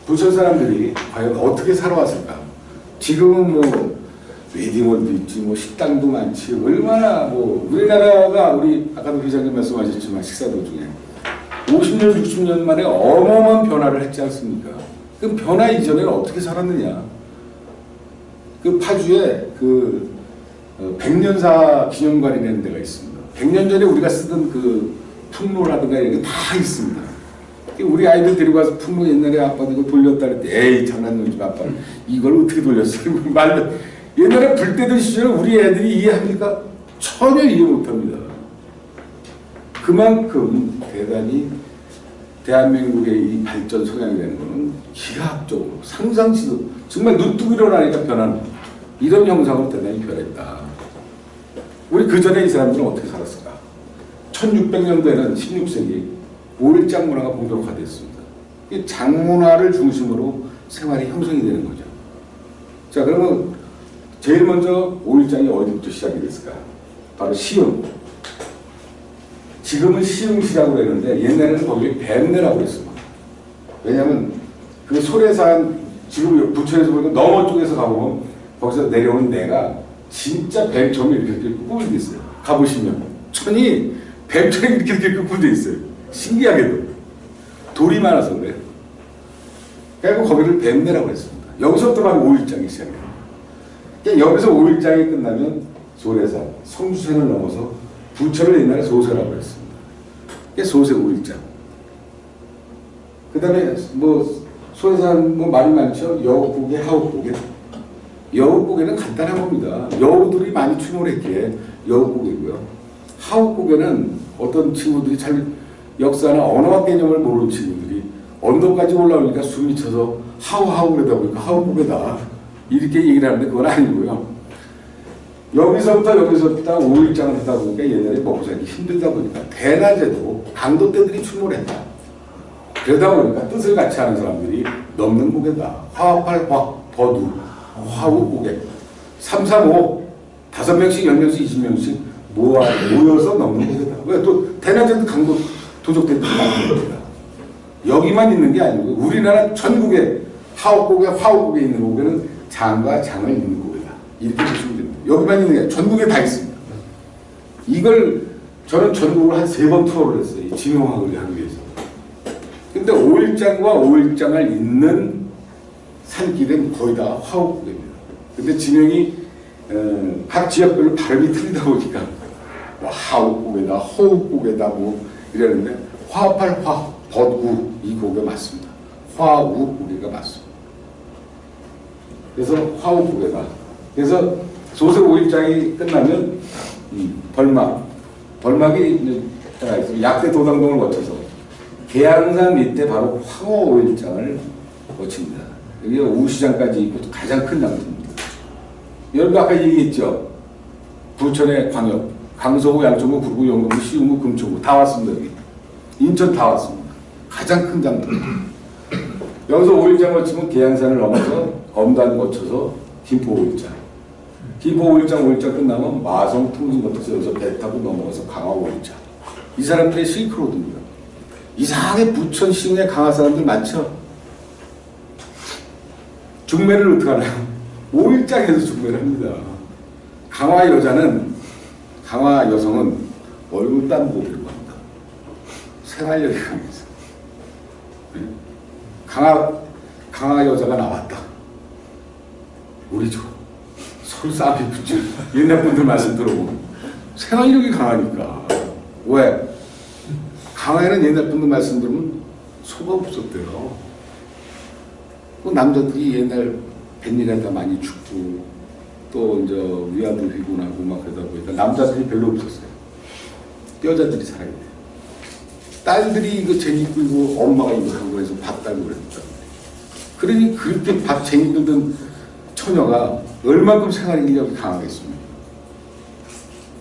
부천 사람들이 과연 어떻게 살아왔을까? 지금은 뭐 웨딩홀도 있지, 뭐 식당도 많지, 얼마나 뭐 우리나라가 우리 아까도 회장님 말씀하셨지만 식사 도중에 50년, 60년 만에 어마어마한 변화를 했지 않습니까? 그럼 변화 이전에는 어떻게 살았느냐? 그 파주에 그 백년사 기념관이라는 데가 있습니다. 100년 전에 우리가 쓰던 그 풍로라든가 이런 게 다 있습니다. 우리 아이들 데리고 와서 풍로 옛날에 아빠도 이거 돌렸다 그랬더니 에이 장난 놀지 마 아빠 이걸 어떻게 돌렸어? 말로 옛날에 불 때던 시절에 우리 애들이 이해합니까? 전혀 이해 못합니다. 그만큼 대단히 대한민국의 이 발전 성향이 되는 것은 기하학적으로 상상치도 정말 눈뜨기로 나니까 변하는 이런 형상으로 대단히 변했다. 우리 그 전에 이 사람들은 어떻게 살았을까? 1600년도에는 16세기 5.1장 문화가 본격화됐습니다. 이 장문화를 중심으로 생활이 형성이 되는 거죠. 자, 그러면 제일 먼저 5.1장이 어디부터 시작이 됐을까? 바로 시흥. 지금은 시흥시라고 했는데 옛날에는 거기 뱀내라고 했습니다. 왜냐하면 그 소래산 지금 부천에서 보니까 너머 쪽에서 가보면 거기서 내려오는 내가 진짜 뱀처럼 이렇게 꾸꾸돼 있어요. 가보시면 천이 뱀처럼 이렇게 꾸꾸돼 있어요. 신기하게도 돌이 많아서 그래요. 그리고 거기를 뱀내라고 했습니다. 여기서부터 바로 5.1장이 시작해요. 그러니까 여기서 5.1장이 끝나면 소래산, 성주산을 넘어서 부천을 옛날에 소세라고 했습니다. 그게 소세 5.1장. 그 다음에 뭐 소래산 뭐 말이 많죠. 여우고개, 하우고개. 여우고개는 간단한 겁니다. 여우들이 많이 출몰했기에 여우고개고요. 하우고개는 어떤 친구들이 잘 역사나 언어학 개념을 모르는 친구들이 언덕까지 올라오니까 숨이 차서 하우하우 그러다 보니까 하우고개다. 이렇게 얘기를 하는데 그건 아니고요. 여기서부터 5.1장을 하다 보니까 옛날에 먹고 살기 힘들다 보니까 대낮에도 강도떼들이 출몰했다. 그러다 보니까 뜻을 같이 하는 사람들이 넘는 고개다. 화합할 버두, 화우고개. 3, 3, 5, 5명씩, 10명씩, 20명씩 모여서 넘는 고개다. 왜? 또 대낮에도 강도 도적들이 많은 겁니다. 여기만 있는 게 아니고 우리나라 전국에 하우고개, 화우고개 있는 고개는 장과 장을 잇는 고개다. 이렇게 보시면 됩니다. 여기만 있는 게 아니라 전국에 다 있습니다. 이걸 저는 전국을 한 3번 투어를 했어요. 이 지명학을 하기 위해서. 근데 5.1장과 5.1장을 잇는 산길은 거의 다 화우고개입니다. 근데 지명이 각 지역별로 발음이 틀리다 보니까 뭐 하우고개다, 허우고개다 뭐 이러는데 화합할 버구 이 고개 맞습니다. 화우고개가 맞습니다. 그래서 화우고개다. 그래서 소세 5.1장이 끝나면 벌막이 약대 도당동을 거쳐서 계양산 밑에 바로 황호 5.1장을 거칩니다. 여기가 우시장까지 있고 가장 큰 장소입니다. 여러분 아까 얘기했죠. 부천의 광역, 강서구, 양천구, 구구, 영동구, 시흥구, 금천구 다 왔습니다. 여기. 인천 다 왔습니다. 가장 큰 장소입니다. 여기서 5.1장을 거치면 계양산을 넘어서 검단 거쳐서 김포 5.1장. 김포 5.1장, 5.1장 끝나면 마성, 통진 거쳐서 여기서 배 타고 넘어가서 강화 5.1장. 이 사람들의 실크로드입니다. 이상하게 부천 시흥에 강화 사람들 많죠? 중매를 어떻게 하나요? 5.1장에서 중매를 합니다. 강화 여성은 얼굴 땀 보고 들고 합니다. 생활력이 강해서. 강화 여자가 나왔다. 우리 저 서로 싸움이 붙죠. 옛날 분들 말씀 들어보면 생활력이 강하니까. 왜? 강화에는 옛날 분들 말씀드리면 소가 없었대요. 그 남자들이 옛날 뱃일에다 많이 죽고 또 이제 위아도 휘고 나고 막 그러다 보니까 남자들이 별로 없었어요. 여자들이 살아야 돼요. 딸들이 이거 쟁이 끌고 엄마가 이거 하고 해서 밥 달고 그랬다. 그러니 그렇게 밥 쟁이 끌던 처녀가 얼마큼 생활 인력이 강하겠습니까?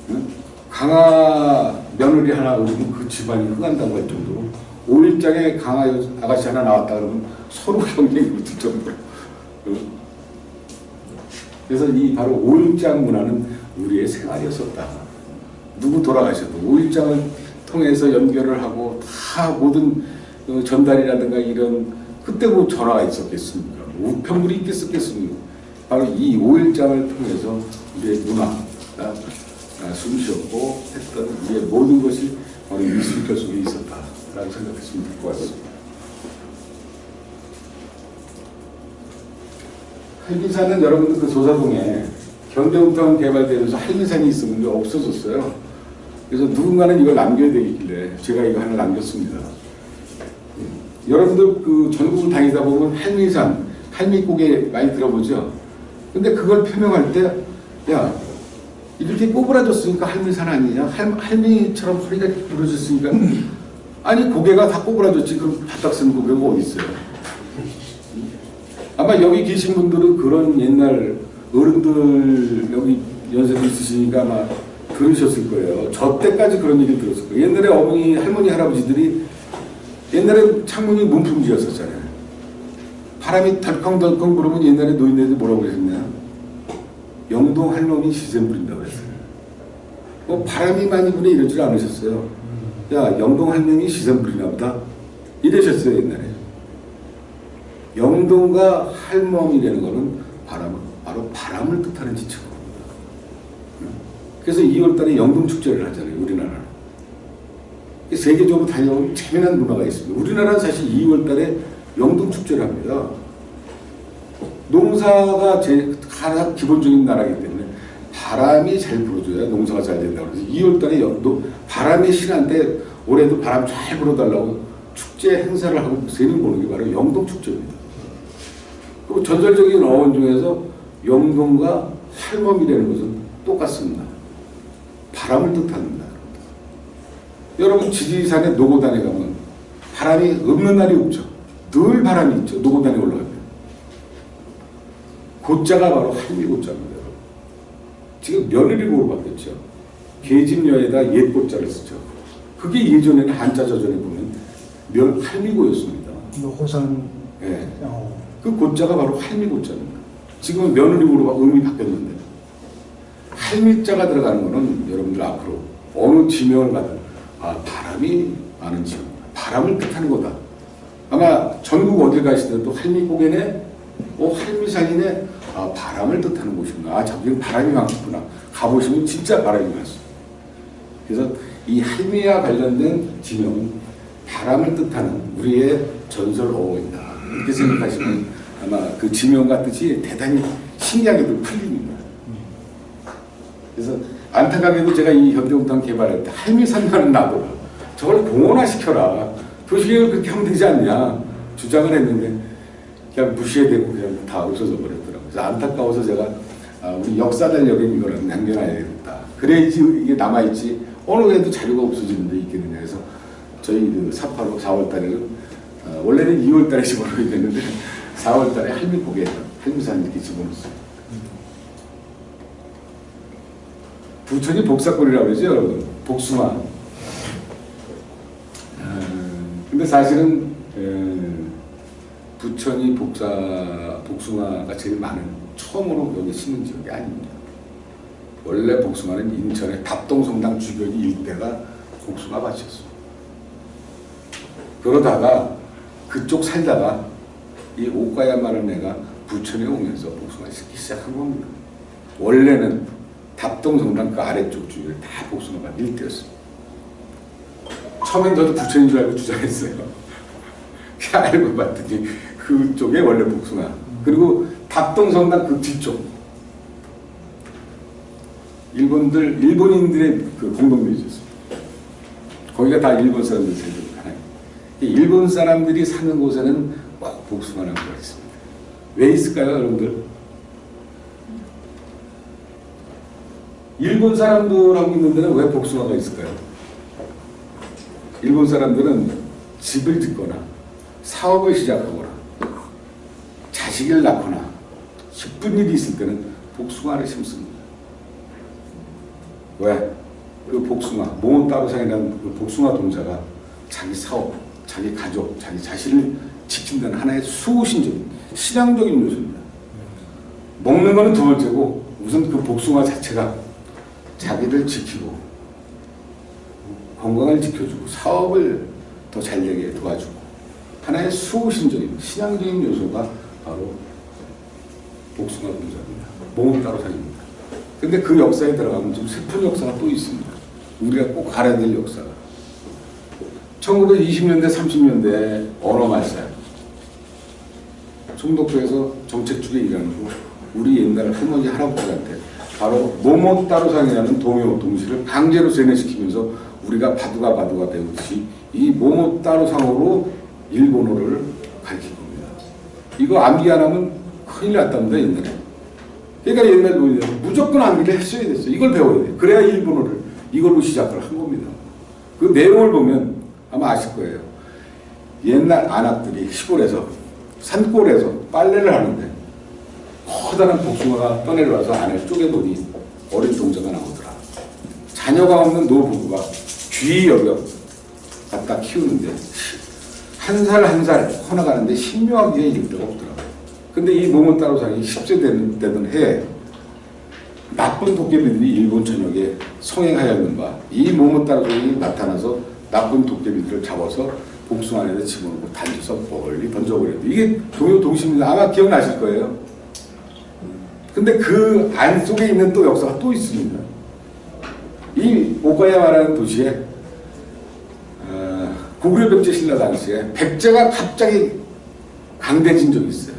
응? 강하 며느리 하나 오르면 그 집안이 흥한다고 할 정도로 5일장에 강하 아가씨 하나 나왔다 그러면 서로 경쟁이 붙을 정도로. 그래서 이 바로 5일장 문화는 우리의 생활이었었다. 누구 돌아가셔도 5일장을 통해서 연결을 하고 다 모든 전달이라든가 이런 그때 뭐 전화가 있었겠습니까? 우편물이 있겠습니까? 바로 이 5일장을 통해서 우리의 문화가 숨쉬었고 했던 우리의 모든 것이 바로 미술교 속에 있었다라고 생각했으면 될 것 같습니다. 할미산은 여러분들 그 조사동에 현대운동 개발되면서 할미산이 있었는데 없어졌어요. 그래서 누군가는 이걸 남겨야 되겠길래 제가 이거 하나 남겼습니다. 여러분들 그 전국을 다니다 보면 할미산, 할미고개 많이 들어보죠? 근데 그걸 표명할 때, 야, 이렇게 꼬부라졌으니까 할미산 아니냐? 할미처럼 허리가 부러졌으니까. 아니, 고개가 다 꼬부라졌지. 그럼 바닥 쓴 고개가 어디 있어요? 아마 여기 계신 분들은 그런 옛날 어른들 여기 연세도 있으시니까 아마 들으셨을 거예요. 저 때까지 그런 얘기 들었을 거예요. 옛날에 어머니, 할머니, 할아버지들이 옛날에 창문이 문풍지였었잖아요. 바람이 덜컹덜컹 불으면 옛날에 노인네들 뭐라고 그러셨나요? 영동 할멈이 시샘 부린다고 그랬어요. 뭐 바람이 많이 부네 이럴 줄 않으셨어요. 야, 영동 할멈이 시샘 부리나 보다. 이러셨어요, 옛날에. 영동과 할멈이라는 거는 바로 바람을 뜻하는 지칭어입니다. 그래서 2월달에 영동축제를 하잖아요, 우리나라는. 세계적으로 다녀오면 재미난 문화가 있습니다. 우리나라는 사실 2월달에 영동축제를 합니다. 농사가 가장 기본적인 나라이기 때문에 바람이 잘 불어줘야 농사가 잘 된다고 그래서 2월달에 바람이 신한데 올해도 바람 잘 불어달라고 축제 행사를 하고 세는 보는 게 바로 영동축제입니다. 그리고 전설적인 어원 중에서 영동과 할멈이라는 것은 똑같습니다. 바람을 뜻합니다. 여러분 지리산에 노고단에 가면 바람이 없는 날이 없죠. 늘 바람이 있죠. 노고단에 올라가면. 고자가 바로 할미고자입니다. 지금 며느리고로 바뀌었죠. 계집녀에다 옛고자를 쓰죠. 그게 예전에는 한자 저전에 보면 할미고였습니다. 노고산. 네. 그 고자가 바로 할미고자입니다. 지금은 며느리고로 의미 바뀌었는데 할미자가 들어가는 거는 여러분들 앞으로 어느 지명을 가든 바람이 많은 지역, 바람을 뜻하는 거다. 아마 전국 어딜 가시더라도 할미고개네, 할미산이네, 바람을 뜻하는 곳이구나. 저기는 바람이 많구나. 가보시면 진짜 바람이 많습니다. 그래서 이 할미와 관련된 지명은 바람을 뜻하는 우리의 전설 어원이다. 이렇게 생각하시면 아마 그 지명과 뜻이 대단히 신기하게도 풀립니다. 그래서 안타깝게도 제가 이 현대운동 개발할 때 할미산만은 놔둬라. 저걸 공원화 시켜라. 도시계획을 그렇게 하면 되지 않냐. 주장을 했는데 그냥 무시해대고 그냥 다 없어져 버렸더라고요. 그래서 안타까워서 제가 우리 역사달력에 이거는 남겨놔야겠다. 그래야지 이게 남아있지. 어느 해도 자료가 없어지는데 있겠느냐 해서 저희 그 4.8 4월달에는 원래는 2월달에 집어넣어야 되는데 4월달에 할미고개, 할미산 이렇게 집어넣었어요. 부천이 복사골이라고 그러죠, 여러분. 복숭아. 근데 사실은 부천이 복숭아가 제일 많은 처음으로 여기 심은 지역이 아닙니다. 원래 복숭아는 인천의 답동성당 주변 일대가 복숭아 밭이었어요. 그러다가 그쪽 살다가 이 오카야마라는 애가 부천에 오면서 복숭아를 심기 시작한 겁니다. 원래는 답동성당 그 아래쪽 주위에 다 복숭아밭 일대였습니다. 처음엔 저도 부천인 줄 알고 주장했어요. 알고 봤더니 그쪽에 원래 복숭아. 그리고 답동성당 그 뒤쪽. 일본인들의 그 공동묘지였습니다. 거기가 다 일본 사람들 살던 하나요. 일본 사람들이 사는 곳에는 꼭 복숭아 나무가 있습니다. 왜 있을까요, 여러분들? 일본 사람들하고 있는 데는 왜 복숭아가 있을까요? 일본 사람들은 집을 짓거나 사업을 시작하거나 자식을 낳거나 기쁜 일이 있을 때는 복숭아를 심습니다. 왜? 그 복숭아, 모몬따로상이라는 그 복숭아 동자가 자기 사업, 자기 가족, 자기 자신을 지킨다는 하나의 수호신적인 신앙적인 요소입니다. 먹는 거는 두 번째고 우선 그 복숭아 자체가 자기를 지키고 건강을 지켜주고 사업을 더 잘되게 도와주고 하나의 수호신적인 신앙적인 요소가 바로 복숭아 동자입니다. 모몬따로상입니다. 근데 그 역사에 들어가면 좀 슬픈 역사가 또 있습니다. 우리가 꼭 알아야 될 역사가 1920년대 30년대 언어말살 총독부에서 정책주에 일하고 우리 옛날 할머니 할아버지한테 바로 모모따로상이라는 동요 동시를 강제로 세뇌시키면서 우리가 바두가 배우듯이 이 모모따로상으로 일본어를 가르친 겁니다. 이거 암기 안 하면 큰일 났답니다, 옛날에. 그러니까 옛날에 무조건 암기를 했어야 됐어요. 이걸 배워야 돼. 그래야 일본어를 이걸로 시작을 한 겁니다. 그 내용을 보면 아마 아실 거예요. 옛날 안악들이 시골에서 산골에서 빨래를 하는데 커다란 복숭아가 떠내려와서 안을 쪼개보니 어린 동자가 나오더라. 자녀가 없는 노부부가 귀 여겨 갖다 키우는데 한 살 한 살 커나가는데 신묘하게 이를 데가 없더라. 근데 이 모모따로상이 10세 되던 해에 나쁜 도깨비들이 일본 전역에 성행하였는 바 이 모모따로상이 나타나서 나쁜 도깨비들을 잡아서 복숭아 안에 집어넣고 단져서 멀리 던져버려요. 이게 동요 동심입니다. 아마 기억나실 거예요. 근데 그 안 속에 있는 또 역사가 또 있습니다. 이 오카야마라는 도시에 고구려 백제 신라 당시에 백제가 갑자기 강대진 적이 있어요.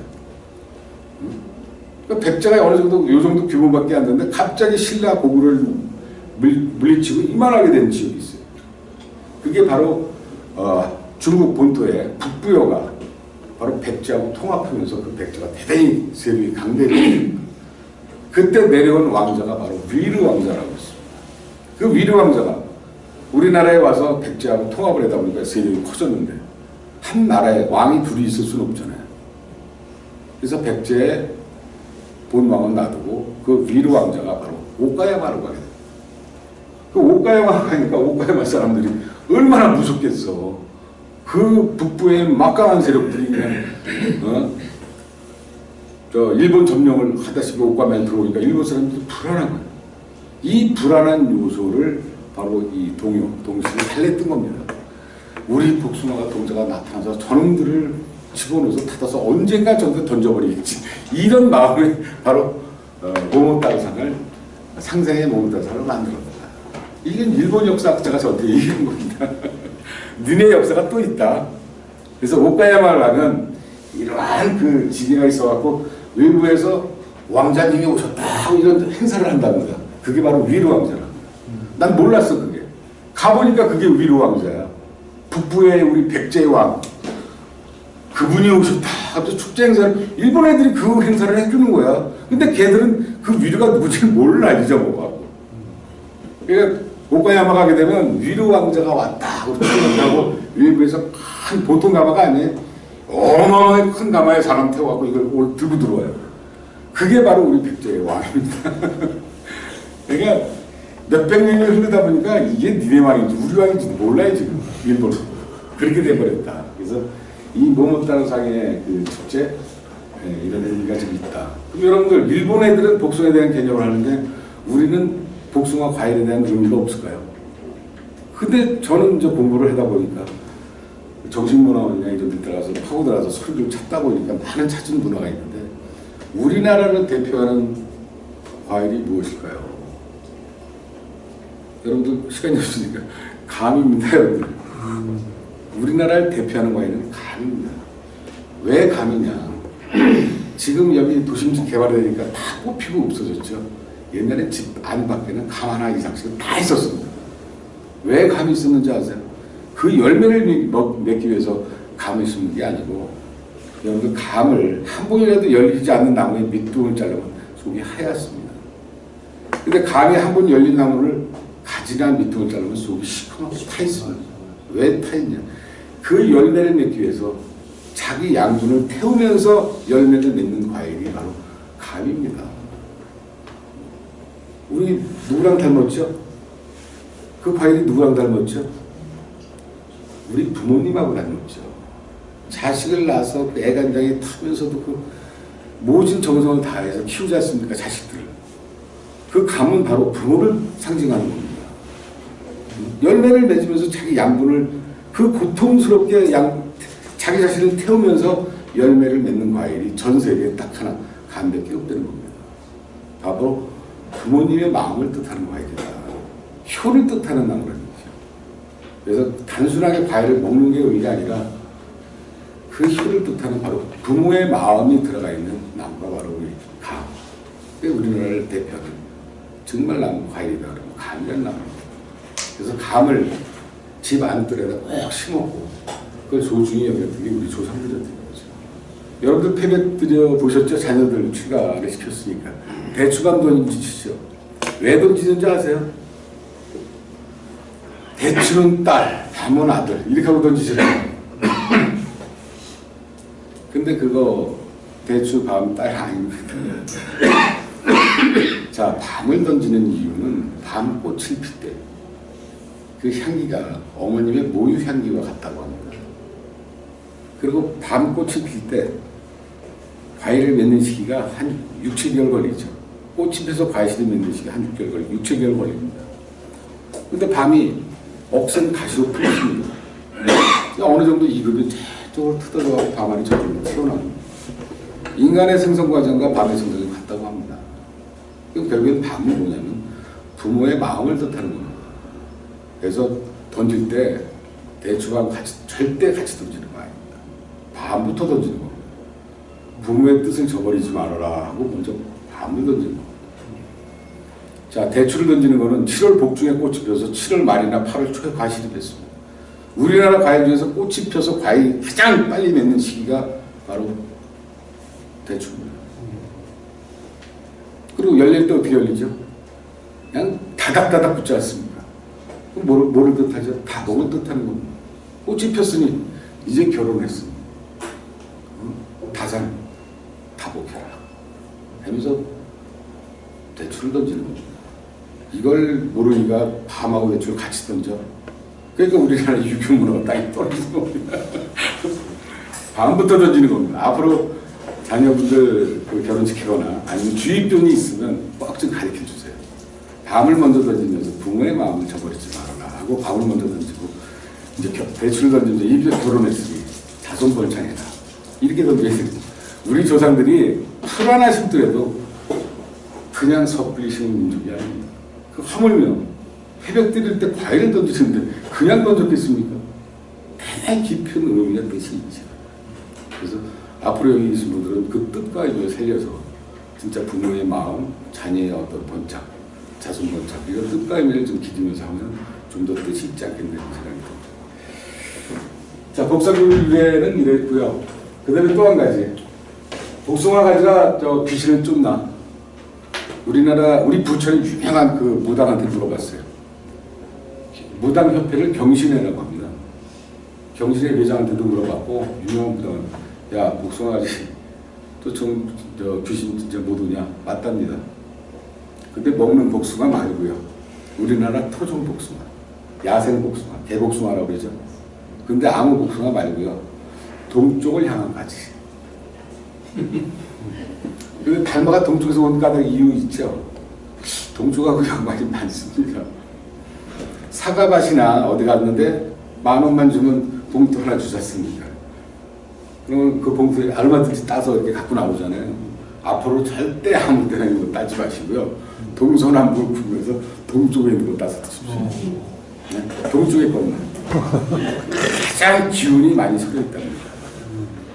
그러니까 백제가 어느 정도 요 정도 규모밖에 안 되는데 갑자기 신라 고구려를 물리치고 이만하게 된 지역이 있어요. 그게 바로 중국 본토의 북부여가 바로 백제하고 통합하면서 그 백제가 대단히 세력이 강대를 그때 내려온 왕자가 바로 위르 왕자라고 있습니다. 그 위르 왕자가 우리나라에 와서 백제하고 통합을 하다 보니까 세력이 커졌는데 한 나라에 왕이 둘이 있을 수는 없잖아요. 그래서 백제의 본왕은 놔두고 그 위르 왕자가 바로 오카야마로 가게 돼요. 그 오카야마 가니까 오카야마 사람들이 얼마나 무섭겠어. 그 북부의 막강한 세력들이 그냥 일본 점령을 하다시피 오카야마에 들어오니까 일본 사람들이 불안한 거예요. 이 불안한 요소를 바로 이 동요, 동시를 달랬던 겁니다. 우리 복숭아가 동자가 나타나서 저놈들을 집어넣어서 닫아서 언젠가 저한테 던져버리겠지. 이런 마음에 바로 모모따로상을 상생의 모모따로상을 만들었다. 이건 일본 역사학자가 저한테 얘기한 겁니다. 너네 역사가 또 있다. 그래서 오카야마를 가면 이러한 그 지대가 있어갖고 외부에서 왕자님이 오셨다 하고 이런 행사를 한답니다. 그게 바로 위르 왕자라. 난 몰랐어 그게. 가보니까 그게 위르 왕자야. 북부의 우리 백제의 왕. 그분이 오셨다 하면서 축제 행사를 일본 애들이 그 행사를 해주는 거야. 근데 걔들은 그 위르가 누구지 몰라 잊어먹어갖고. 그러니까 오카야마 가게 되면 위르 왕자가 왔다 하고 외부에서 큰 보통 가마가 아니에요. 어마어마하게 큰 가마에 사람 태워갖고 이걸 들고 들어와요. 그게 바로 우리 백제의 왕입니다. 그러니까 몇백 년이 흐르다 보니까 이게 니네 왕인지 우리 왕인지 몰라요 지금 일본은. 그렇게 돼버렸다. 그래서 이 모모따로상의 그 축제 이런 의미가 좀 있다. 그럼 여러분들 일본 애들은 복숭아에 대한 개념을 하는데 우리는 복숭아 과일에 대한 의미가 없을까요? 근데 저는 이제 공부를 하다 보니까 정신문화원이나 이런 데 들어가서 파고들어서 서류를 찾다 보니까 많은 찾은 문화가 있는데 우리나라를 대표하는 과일이 무엇일까요? 여러분들 시간이 없으니까 감입니다. 여러분들. 우리나라를 대표하는 과일은 감입니다. 왜 감이냐? 지금 여기 도심지 개발되니까 다 뽑히고 없어졌죠. 옛날에 집 안 밖에는 감 하나 이상씩은 다 있었습니다. 왜 감이 있었는지 아세요? 그 열매를 맺기 위해서 감을 심는 게 아니고, 여러분들 감을 한 번이라도 열리지 않는 나무의 밑둥을 자르면 속이 하얗습니다. 근데 감이 한 번 열린 나무를 가지나 밑둥을 자르면 속이 시커멓게 타 있습니다. 왜 타 있냐? 그 열매를 맺기 위해서 자기 양분을 태우면서 열매를 맺는 과일이 바로 감입니다. 우리 누구랑 닮았죠? 그 과일이 누구랑 닮았죠? 우리 부모님하고 닮았죠. 자식을 낳아서 그 애간장에 타면서도 그 모진 정성을 다해서 키우지 않습니까? 자식들을. 그 감은 바로 부모를 상징하는 겁니다. 열매를 맺으면서 자기 양분을 그 고통스럽게 자기 자신을 태우면서 열매를 맺는 과일이 전 세계에 딱 하나 감밖에 없다는 겁니다. 바로 부모님의 마음을 뜻하는 과일이다. 효를 뜻하는 나무라는 거죠. 그래서 단순하게 과일을 먹는 게 의미가 아니라 그 효를 뜻하는 바로 부모의 마음이 들어가 있는 나무가 바로 우리 감. 우리나라를 대표하는 정말 나무 과일이다 그러면 감이라는 나무입니다. 그래서 감을 집 안뜰에다 꼭 심었고 그걸 소중히 여겼던 게 우리 조상들이었던 거죠. 여러분들 패배 드려 보셨죠? 자녀들 출가를 시켰으니까 대추감 던지시죠. 왜 던지는지 아세요? 대추는 딸, 밤은 아들 이렇게 하고 던지시라고. 근데 그거 대추, 밤, 딸 아닙니다. 자, 밤을 던지는 이유는 밤꽃을 필 때 그 향기가 어머님의 모유 향기와 같다고 합니다. 그리고 밤꽃이 필 때 과일을 맺는 시기가 한 6, 7개월 걸리죠. 꽃이 펴서 과일을 맺는 시기가 한 6개월 걸리고 6, 7개월 걸립니다. 근데 밤이 억센 가시로 풀립니다. 어느 정도 익으면 저쪽으로 뜯어져가고 밤알이 저쪽으로 튀어나옵니다. 인간의 생성 과정과 밤의 생성이 같다고 합니다. 결국엔 밤은 뭐냐면 부모의 마음을 뜻하는 겁니다. 그래서 던질 때 대추와 절대 같이 던지는 거 아닙니다. 밤부터 던지는 겁니다. 부모의 뜻을 저버리지 말아라 하고 먼저 밤을 던지는 겁니다. 자, 대추를 던지는 거는 7월 복중에 꽃이 펴서 7월 말이나 8월 초에 과실이 맺습니다. 우리나라 과일 중에서 꽃이 펴서 과일이 가장 빨리 맺는 시기가 바로 대추입니다. 그리고 열릴 때 어떻게 열리죠? 그냥 다닥다닥 붙지 않습니까? 그럼 뭐를 뜻하죠? 다복을 뜻하는 겁니다. 꽃이 폈으니 이제 결혼했습니다. 다산, 다복해라 하면서 대추를 던지는 겁니다. 이걸 모르니까 밤하고 대추를 같이 던져. 그러니까 우리나라 유교 문화가 땅에 떨어지는 겁니다. 밤부터 던지는 겁니다. 앞으로 자녀분들 그 결혼시키거나 아니면 주입병이 있으면 꼭 좀 가르쳐 주세요. 밤을 먼저 던지면서 부모의 마음을 저버리지 말아라 하고 밤을 먼저 던지고 이제 대추를 던지면서 이제 결혼했으니 자손벌창해라 이렇게 던져야 됩니다. 우리 조상들이 풀 하나 심더라도 그냥 섣불리시는 민족이 아닙니다. 그 하물며 새벽 드릴 때 과일을 던지는데 그냥 던졌겠습니까? 대단히 깊은 의미와 뜻이 있죠. 그래서 앞으로 여기 계신 분들은 그 뜻과 의미를 살려서 진짜 부모의 마음, 자녀의 어떤 번착, 자손 번착 이런 뜻과 의미를 좀 기르면서 하면 좀 더 뜻이 있지 않겠나 생각이 듭니다. 자, 복사굴레는 이랬고요. 그 다음에 또 한 가지. 복숭아 가지가 귀신을 쫓나. 우리 부천의 유명한 그 무당한테 물어봤어요. 무당협회를 경신회라고 합니다. 경신회 회장한테도 물어봤고 유명한 무당은 야 복숭아 가지 또 귀신 진짜 못 오냐? 맞답니다. 근데 먹는 복숭아 말고요. 우리나라 토종 복숭아, 야생 복숭아, 대복숭아라고 그러죠. 근데 아무 복숭아 말고요. 동쪽을 향한 가지. 그 달마가 동쪽에서 온 까닭 이유 있죠. 동쪽하고 양반이 많습니다. 사과밭이나 어디 갔는데 10,000원만 주면 봉투 하나 주셨습니다. 그러면 그 봉투에 얼마든지 따서 이렇게 갖고 나오잖아요. 앞으로 절대 아무 데나 있는 거 따지 마시고요. 동서남북을 보면서 동쪽에 있는 거 따서 드십시오. 네? 동쪽에 것만. 가장 기운이 많이 섞여 있답니다.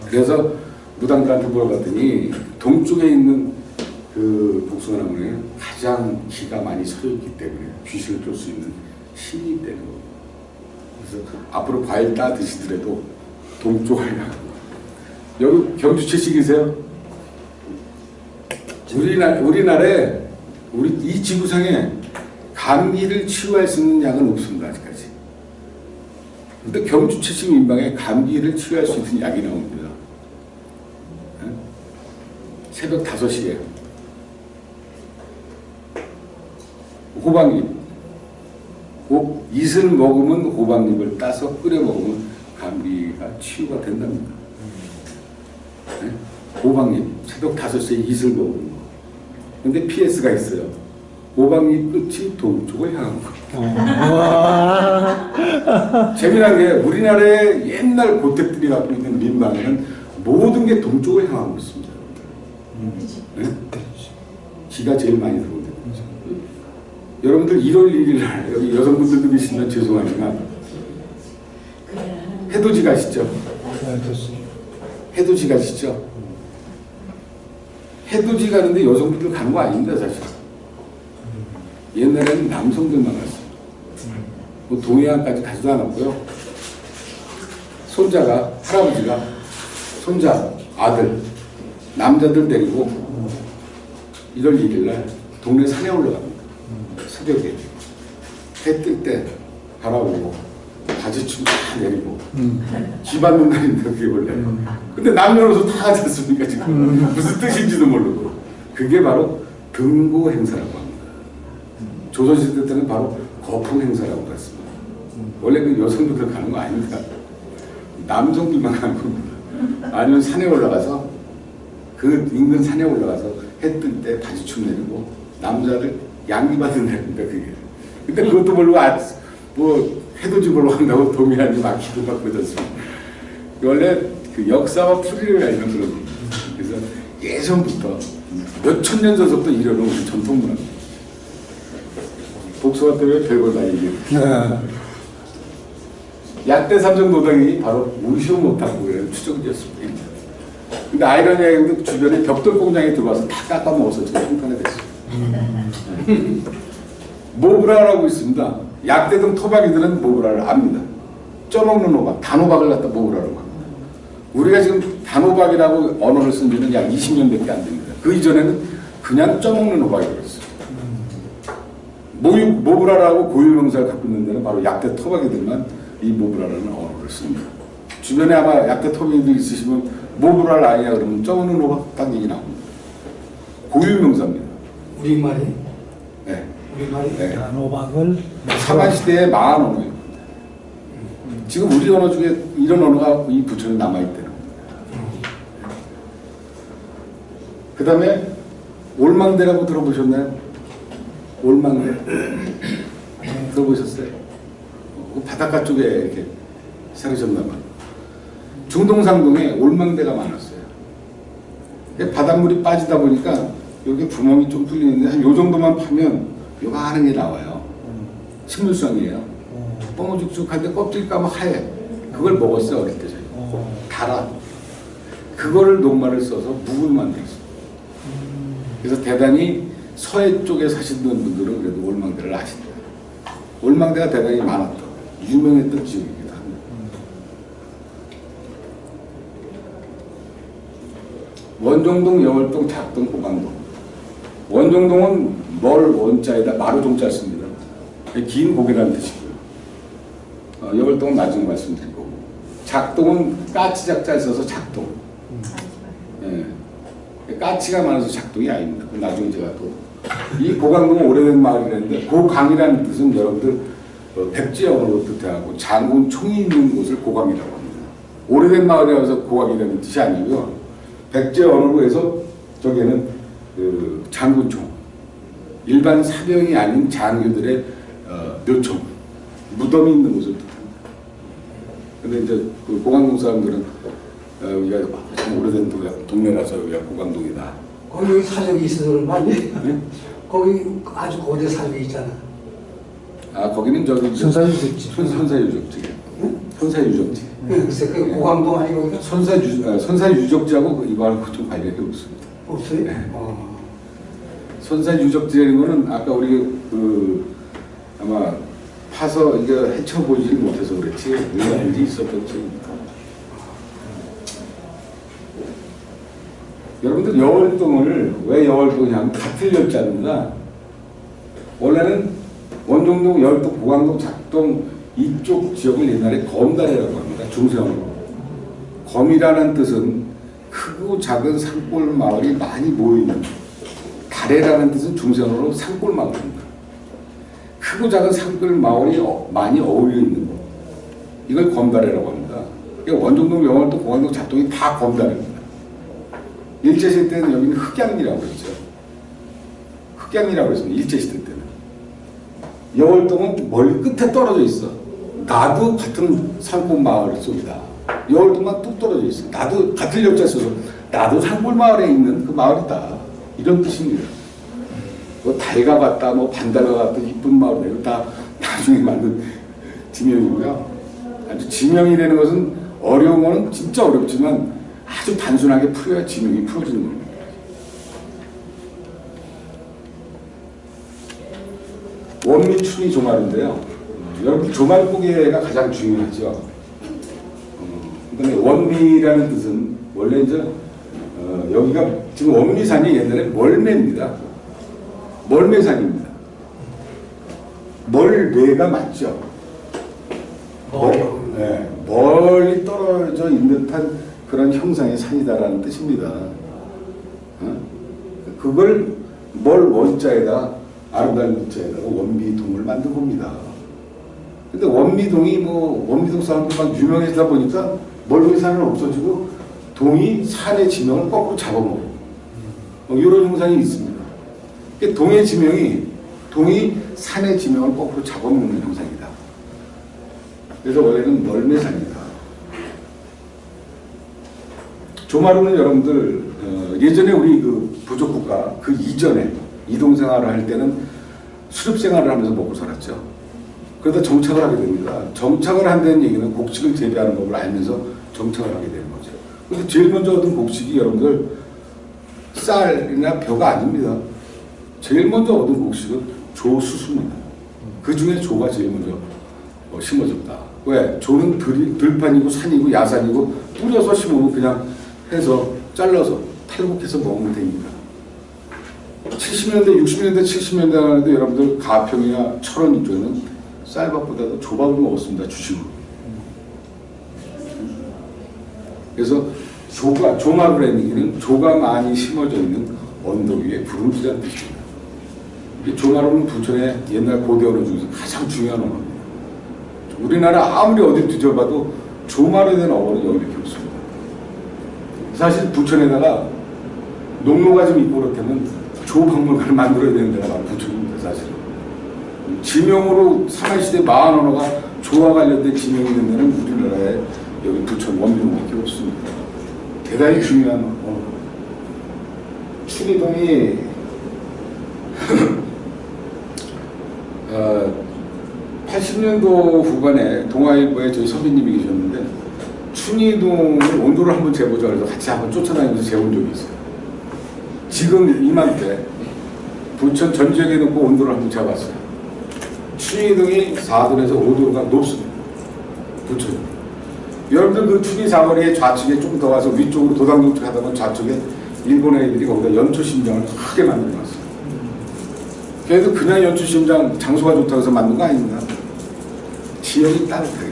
그래서 무당들한테 물어봤더니 동쪽에 있는 그 복숭아나무에 가장 기가 많이 섞여 있기 때문에 귀신을 쫓을 수 있는 힘이 있다는 겁니다. 그래서 앞으로 과일 따 드시더라도 동쪽을 향하고. 여기 경주 출신이세요? 우리나라에 이 지구상에 감기를 치유할 수 있는 약은 없습니다 아직까지. 근데 경주 출신 민방에 감기를 치유할 수 있는 약이 나옵니다. 새벽 5시에 호박잎, 잇을 먹으면 호박잎을 따서 끓여 먹으면 감기가 치유가 된답니다. 네? 호박잎 새벽 5시에 잇을 먹는 거. 근데 PS가 있어요. 호박잎 끝이 동쪽을 향한 거. 재미난 게 우리나라의 옛날 고택들이 갖고 있는 민방에는 모든 게 동쪽을 향하고 있습니다. 네? 기가 제일 많이 들어오는 거죠. 여러분들 1월 1일 날 여기 여성분들도 계시면 죄송하지만 해돋이 가시죠? 해돋이 가시죠? 해돋이 가는데 여성분들 가는 거 아닙니다 사실. 옛날에는 남성들만 갔어요. 뭐 동해안까지 가지도 않았고요. 손자가, 할아버지가 손자, 아들, 남자들 데리고 1월 1일 날 동네 산에 올라갑니다. 새벽에 해 뜰 때 바라보고 바지춤 다 내리고 비 맞는 날인데 그게 원래. 근데 남녀노소 다 하지 않습니까 지금. 무슨 뜻인지도 모르고. 그게 바로 등고 행사라고 합니다. 조선시대 때는 바로 거품 행사라고 그랬습니다. 원래 그 여성들도 가는 거 아닙니다. 남성들만 가는 겁니다. 아니면 산에 올라가서 그 인근 산에 올라가서 해 뜰 때 바지춤 내리고 남자들 양기 받은 날입니다 그게. 근데 그것도 모르고 뭐 해돋이 보러 간다고 동해안이 막히도 막 그러셨습니다. 원래 그 역사와 풀이를 알면 그런 겁니다. 그래서 예전부터 몇천 년 전부터 이뤄놓은 우리 전통문화입니다. 복숭아 때문에 별걸 다 얘기해요. 약대 삼성노동이 바로 우시오 못하고 추적지였습니다. 근데 아이러니하게도 주변에 벽돌 공장에 들어와서 다 깎아먹어서 지금 형편화됐어요. 모브라라고 있습니다. 약대등 토박이들은 모브라를 압니다. 쪄먹는 호박, 단호박을 갖다 모브라라고 합니다. 우리가 지금 단호박이라고 언어를 쓴 지는 약 20년밖에 안 됩니다. 그 이전에는 그냥 쪄먹는 호박이라고 했어요. 모브라라고 고유명사를 갖고 있는 데는 바로 약대 토박이들만 이 모브라라는 언어를 씁니다. 주변에 아마 약대 토박이들 있으시면 모브라를 아니냐 그러면 쪄먹는 호박 딱 얘기 나옵니다. 고유명사입니다. 우리말이? 네. 우리말이? 네. 단호박을 사만시대의 망한 언어예요. 지금 우리 언어 중에 이런 언어가 이 부천에 남아있다는 겁니다. 그 다음에 올망대라고 들어보셨나요? 올망대 들어보셨어요? 그 바닷가 쪽에 이렇게 살으셨나봐요. 중동상동에 올망대가 많았어요. 바닷물이 빠지다 보니까 여기 구멍이 좀 뚫리는데 한 요 정도만 파면 요만한 게 나와요. 식물성이에요. 뻥죽죽한데 껍질 까면 하얘. 그걸 먹었어요 어릴 때 저희. 달아. 그거를 녹말을 써서 묵을 만들었어요. 그래서 대단히 서해 쪽에 사시는 분들은 그래도 올망대를 아신다. 올망대가 대단히 많았던 유명했던 지역이기도 합니다. 원정동, 영월동, 작동, 고강동. 원정동은 멀 원자에다 마루 종자 씁니다. 긴 고개라는 뜻이고요. 영월동은 나중에 말씀드릴 거고. 작동은 까치작자에 써서 작동. 예. 까치가 많아서 작동이 아닙니다. 나중에 제가 또 이 고강동은 오래된 마을이라는데 고강이라는 뜻은 여러분들 백제 언어로 뜻하고 장군 총이 있는 곳을 고강이라고 합니다. 오래된 마을이라서 고강이라는 뜻이 아니고요. 백제 언어로 해서 저기에는 그 장군총, 일반 사병이 아닌 장교들의 묘총, 무덤이 있는 곳을 뜻합니다. 근데 이제 그 고강동 사람들은 우리가 참 오래된 동네라서 여기가 고강동이다. 거기 사적이 있어서 그런 거 아니에요? 네? 거기 아주 고대 사적이 있잖아. 아 거기는 저기 선사유적지. 선사유적지. 선사유적지. 글쎄 그 고강동 아니고 거기가? 선사유적지하고 이거하고 좀 관련이 없습니다. 없어요? 네. 선사유적지라는 거는 아까 우리 그 아마 파서 이게 헤쳐보지 못해서 그렇지 의미가 있었겠지. 여러분들 여월동을 왜 여월동이 하면 같은 열자입니다. 원래는 원종동, 여월동, 보강동, 작동 이쪽 지역을 옛날에 검다래라고 합니다. 중세어로. 검이라는 뜻은 크고 작은 산골 마을이 많이 모이는, 다래라는 뜻은 중세어로 산골 마을입니다. 크고 작은 산골 마을이 많이 어울려 있는 것, 이걸 검다래라고 합니다. 그러니까 원종동, 여월동, 보강동, 작동이 다 검다래입니다. 일제시대 때는 여기는 흑양리라고 그랬죠. 흑양리라고 그랬습니다. 일제시대 때는. 여월동은 멀리 끝에 떨어져 있어. 나도 같은 산골 마을 속이다. 여월동만 뚝 떨어져 있어. 나도 같은 역자 써서 나도 산골 마을에 있는 그 마을이다. 이런 뜻입니다. 뭐 달가 같다, 뭐 반달가 같다, 이쁜 마을, 이거 다 나중에 만든 지명이고요. 아주 지명이 되는 것은 어려운 거는 진짜 어렵지만 아주 단순하게 풀어야 지명이 풀어지는 겁니다. 원미춘이 조말인데요. 여러분 조말고개가 가장 중요하죠. 그다음에 원미라는 뜻은 원래 이제 여기가 지금 원미산이 옛날에 멀매입니다. 멀매산입니다. 멀매가 맞죠. 네, 멀리 떨어져 있는 듯한 그런 형상의 산이다라는 뜻입니다. 그걸 멀 원자에다 아름다운 문자에다가 원미동을 만든 겁니다. 근데 원미동이 뭐 원미동 사람들만 유명해지다 보니까 멀동의 산은 없어지고 동이 산의 지명을 거꾸로 잡아먹어. 이런 형상이 있습니다. 동의 지명이 동이 산의 지명을 거꾸로 잡아먹는 형상이다. 그래서 원래는 멀매산이다. 조마루는 여러분들 예전에 우리 그 부족국가 그 이전에 이동생활을 할 때는 수렵생활을 하면서 먹고 살았죠. 그러다 정착을 하게 됩니다. 정착을 한다는 얘기는 곡식을 재배하는 법을 알면서 정착을 하게 되는 거죠. 근데 제일 먼저 얻은 곡식이 여러분들 쌀이나 벼가 아닙니다. 제일 먼저 얻은 곡식은 조수수입니다. 그 중에 조가 제일 먼저 심어졌다. 왜? 조는 들판이고 산이고 야산이고 뿌려서 심으면 그냥 해서 잘라서 탈곡해서 먹으면 됩니다. 70년대, 60년대, 70년대 하는데 여러분들 가평이나 철원 이쪽에는 쌀밥보다도 조밥을 먹었습니다. 주식으로. 그래서 조마루라는 얘기는 조가 많이 심어져 있는 언덕 위에 부름지라는 뜻입니다. 조마루는 부천의 옛날 고대 언어 중에서 가장 중요한 언어입니다. 우리나라 아무리 어디 뒤져봐도 조마루에 대한 언어는 여기밖에 없습니다. 사실 부천에다가 농로가 좀 있고 그렇다면 조박물관을 만들어야 되는 데가 바로 부천입니다. 사실은. 지명으로 삼한시대 마흔 언어가 조와 관련된 지명이 있는 데는 우리나라에 여기 부천 원민동밖에 없습니다. 대단히 중요한 언어. 춘희동이 80년도 후반에 동아일보에 저희 선배님이 계셨는데 춘희동을 온도를 한번 재보자 그래서 같이 한번 쫓아다니면서 재본 적이 있어요. 지금 이맘때 부천 전 지역에 놓고 온도를 한번 재봤어요. 춘희동이 4도에서 5도가 높습니다. 부천. 여러분들 그 춘희 사거리의 좌측에 좀 더 와서 위쪽으로 도당동 쪽 하다 보면 좌측에 일본 애들이 거기다 연초심장을 크게 만들어놨어요. 그래도 그냥 연초심장 장소가 좋다고 해서 만든 거 아닙니다. 지역이 따뜻하게.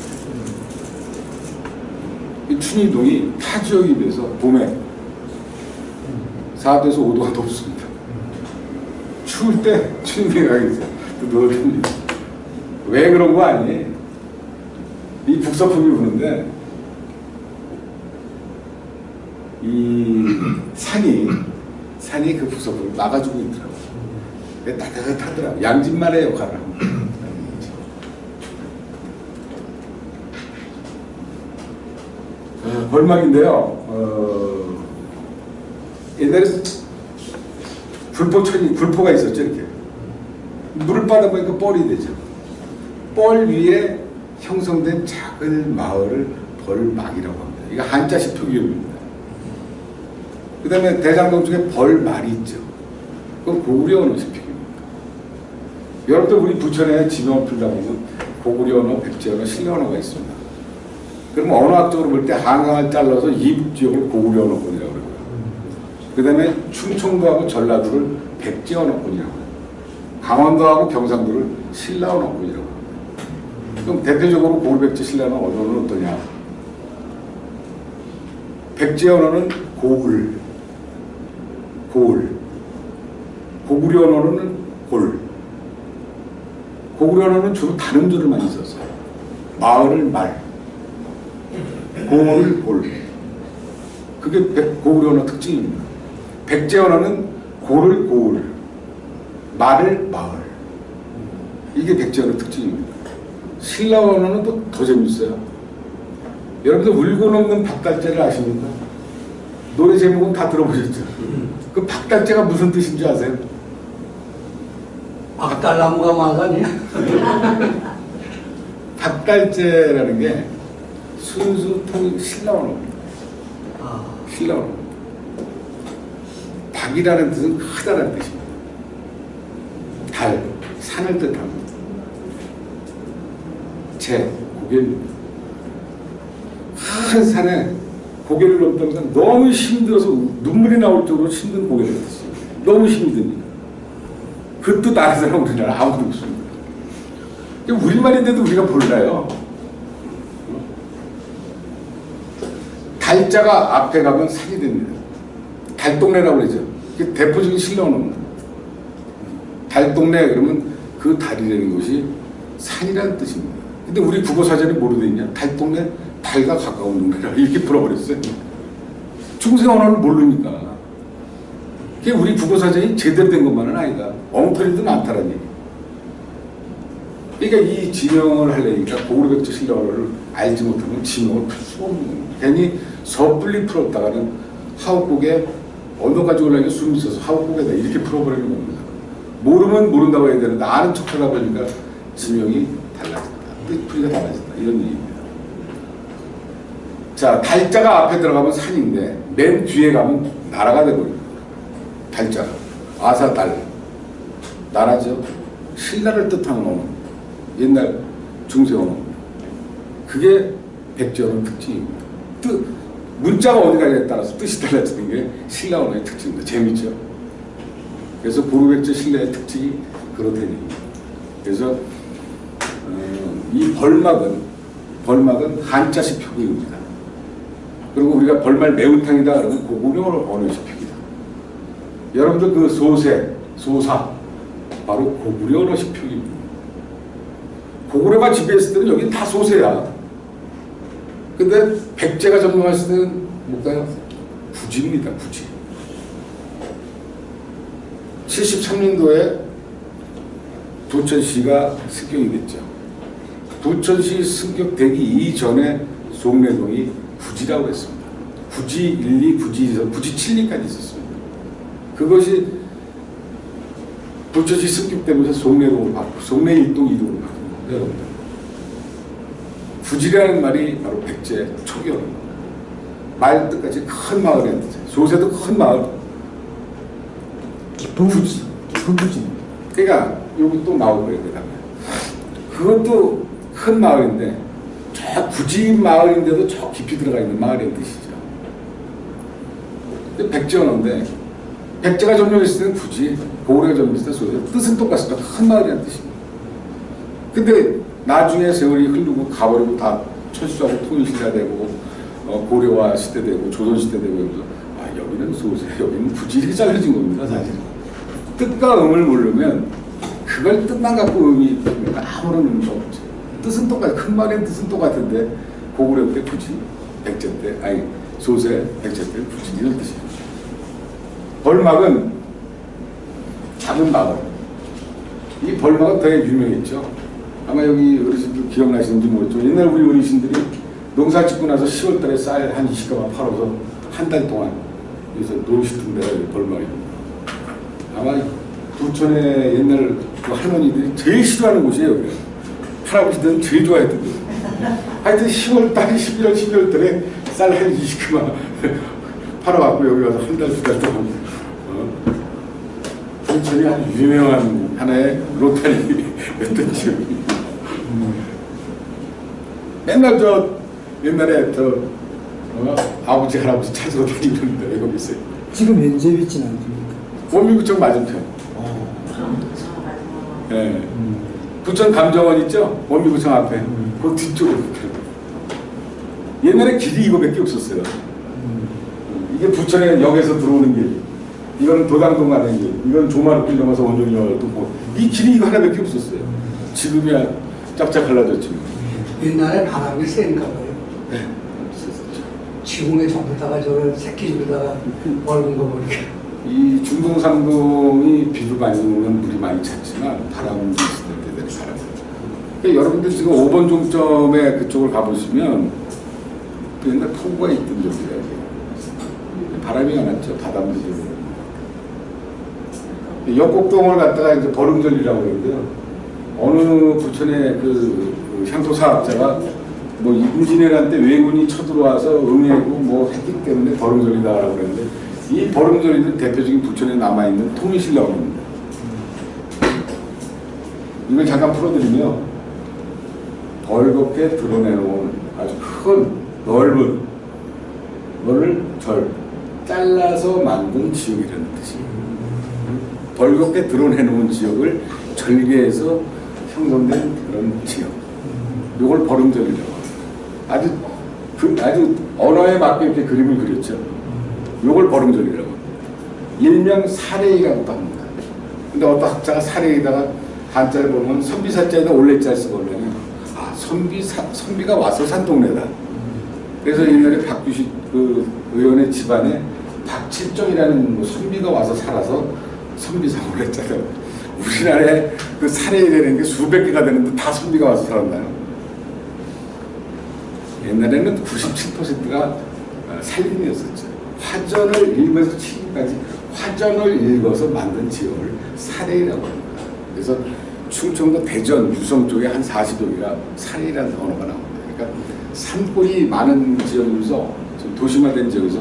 이 춘희동이 타 지역에 비해서 봄에 4도에서 5도가 높습니다. 추울 때 춘희동에 가겠어요. 왜 그런 거 아니? 이 북서풍이 부는데 이 산이 그 북서풍을 막아주고 있더라고요. 따뜻하더라고요. 양진만의 역할을 합니다. 벌막인데요. 옛날에 불포가 있었죠. 이렇게 물을 빠다 보니까 뻘이 되죠. 뻘 위에 형성된 작은 마을을 벌막이라고 합니다. 이거 한자식 표기입니다. 그 다음에 대장동 쪽에 벌말이 있죠. 그건 고구려 언어식 표기입니다. 여러분들 우리 부천에 지명을 풀다 보면 고구려 언어, 백제 언어, 신라 언어가 있습니다. 그럼 언어학적으로 볼 때 한강을 잘라서 이북 지역을 고구려 언어권이라고 그래요. 그 다음에 충청도하고 전라도를 백제 언어권이라고 해요. 강원도하고 경상도를 신라 언어권이라고 해요. 그럼 대표적으로 고구려, 백제, 신라 언어는 어떠냐? 백제 언어는 고을, 고구려 언어는 골. 고구려 언어는 주로 단음절을 많이 썼어요. 마을을 말, 고을 골. 그게 고구려 언어 특징입니다. 백제 언어는 골을 고을, 말을 마을. 이게 백제 언어 특징입니다. 신라 언어는 또 더 재밌어요. 여러분들 울고 넘는 박달재를 아십니까? 노래 제목은 다 들어보셨죠? 그 박달재가 무슨 뜻인지 아세요? 박달나무가 망가냐? 박달재라는 게 순수 신라 언어입니다. 신라 언어. 박이라는 뜻은 크다라는 뜻입니다. 달, 산을 뜻합니다. 재, 고개입니다. 큰 산에 고개를 넘다는 건 너무 힘들어서 눈물이 나올 정도로 힘든 고개를 뜻이에요. 너무 힘드니까. 그 뜻 아는 사람 우리나라 아무도 없습니다. 우리말인데도 우리가 몰라요. 달자가 앞에 가면 산이 됩니다. 달동네라고 그러죠. 그게 대표적인 신라 언어입니다. 달동네 그러면 그 달이라는 것이 산이라는 뜻입니다. 근데 우리 국어사전에 뭐로 돼 있냐? 달동네 달과 가까운 동네라 이렇게 풀어버렸어요. 중생 언어를 모르니까. 그게 우리 국어사전이 제대로 된 것만은 아니다. 엉터리도 많다라는 얘기. 그러니까 이 지명을 하려니까 고구려, 백제, 신라 언어를 알지 못하면 지명을 풀 수가 없는 겁니다. 괜히 섣불리 풀었다가는 하옥국에 언어 가지고 올라니까 숨이 있어서 하옥국에다 이렇게 풀어버리는 겁니다. 모르면 모른다고 해야 되는데 아는 척 하다 보니까 지명이 달라진다. 뜻풀이가 달라진다. 이런 얘기입니다. 자, 달자가 앞에 들어가면 산인데 맨 뒤에 가면 나라가 되버립니다. 달자가. 아사달. 나라죠. 신라를 뜻하는 언어. 옛날 중세 언어. 그게 백제 언어 특징입니다. 문자가 어디 가냐에 따라서 뜻이 달라지는 게 신라 언어의 특징입니다. 재밌죠? 그래서 고구려, 백제, 신라의 특징이 그렇다는 얘기입니다. 그래서 이 벌막은 한자식 표기입니다. 그리고 우리가 벌말 매운탕이다 그러면 고구려 언어식 표기다. 여러분들 그 소사 바로 고구려 언어식 표기입니다. 고구려가 지배했을 때는 여기는 다 소세야. 근데 백제가 점령했을 때는 뭘까요? 부지입니다. 부지. 73년도에 부천시가 승격이 됐죠. 부천시 승격되기 이전에 송내동이 부지라고 했습니다. 부지 1, 2, 부지 2, 부지 7리까지 있었습니다. 그것이 부천시 승격되면서 송내동으로 바꾸고 송내 1동, 2동으로 바꾼 겁니다. 부지라는 말이 바로 백제 초기어입니다. 말 뜻까지 큰 마을이라는 뜻이에요. 소세도 큰 마을. 깊은 부지. 그러니까 여기 또 나올 거예요. 그 다음에 그것도 큰 마을인데 저 부지 마을인데도 저 깊이 들어가 있는 마을의 뜻이죠. 근데 백제 언어인데 백제가 점령했을 때는 부지, 고구려가 점령했을 때 소세. 뜻은 똑같습니다. 큰 마을이라는 뜻입니다. 근데 나중에 세월이 흐르고 가버리고 다 철수하고 통일시대가 되고 고려와 시대 되고 조선시대 되고 그래서 여기는 소세, 여기는 부지 이렇게 잘라진 겁니다. 사실은. 뜻과 음을 모르면 그걸 뜻만 갖고 음이 아무런 의미가 없죠. 뜻은 똑같아. 큰 말의 뜻은 똑같은데 고구려 때 부지, 백제 때 소세, 백제 때 부지 이런 뜻이에요. 벌막은 작은 마을. 이 벌막은 되게 유명했죠. 아마 여기 어르신들 기억나시는지 모르겠죠. 옛날 우리 어르신들이 농사 짓고 나서 10월 달에 쌀 한 20가마 팔아서 한 달 동안 여기서 놀시던 데가 벌막입니다. 아마 부천의 옛날 그 할머니들이 제일 싫어하는 곳이에요. 여기가. 할아버지들은 제일 좋아했던 곳. 하여튼 10월 달, 11월, 12월 달에 쌀 한 20가마 팔아갖고 여기 와서 한 달, 두 달 동안 부천이 아주 유명한 하나의 로타리였던 지역입니다. 맨날 옛날에 아버지 할아버지 찾으러 다니는데 왜 거기 있어요? 지금 현재 위치는 어디입니까? 원미구청 맞은편. 예. 부천 감정원 있죠? 원미구청 앞에. 그 뒤쪽으로 붙어요. 옛날에 길이 이거밖에 없었어요. 이게 부천에 역에서 들어오는 길. 이건 도당동 가는 길. 이건 조마루길 넘어서 원종리로 또 이 길이 이거 하나밖에 없었어요. 지금이야 짝짝 갈라졌지. 옛날에 바람이 센가 봐요. 네. 없었었죠. 지붕에 전부다가 저를 새끼 줄다가 멀은 거 보니까. 이 중동상동이 비를 많이 오면 물이 많이 찼지만 바람이 있을 때 대단히 바람이. 그러니까 여러분들 지금 5번 종점에 그쪽을 가보시면 옛날 폭우가 있던 쪽이에요. 바람이 안 왔죠. 바람도 지금. 역곡동을 갖다가 이제 버릉절이라고 그러는데요. 어느 부천의 그 향토 사업자가 뭐 임진왜란 때 왜군이 쳐들어와서 응애고 뭐 했기 때문에 버릉절이다라고 그러는데 이 버릉절이는 대표적인 부천에 남아있는 통일신라원입니다. 이걸 잠깐 풀어드리면 벌겋게 드러내놓은 아주 큰 넓은 거를 잘라서 만든 지역이라는 뜻이에요. 벌겋게 드러내놓은 지역을 절개해서 형성된 그런 지역. 이걸 버릉절이라고 합니다. 아주 언어에 맞게 이렇게 그림을 그렸죠. 이걸 버릉절이라고 합니다. 일명 사례이라고도 합니다. 근데 어떤 학자가 사례에다가 한자를 보면 선비사자에다 올레자를 쓰거든요. 아, 선비가 와서 산 동네다. 그래서 옛날에 박규식 그 의원의 집안에 박칠정이라는 뭐 선비가 와서 살아서 선비사 올레자가 우리나라에 그 사례라는 게 수백 개가 되는데 다 선비가 와서 살았나요? 옛날에는 97%가 살림이었었죠. 화전을 읽으면서 치기까지 화전을 읽어서 만든 지역을 사례라고 합니다. 그래서 충청도 대전, 유성 쪽에 한 40여 개가 사례라는 언어가 나옵니다. 그러니까 산골이 많은 지역에서 좀 도시화된 지역에서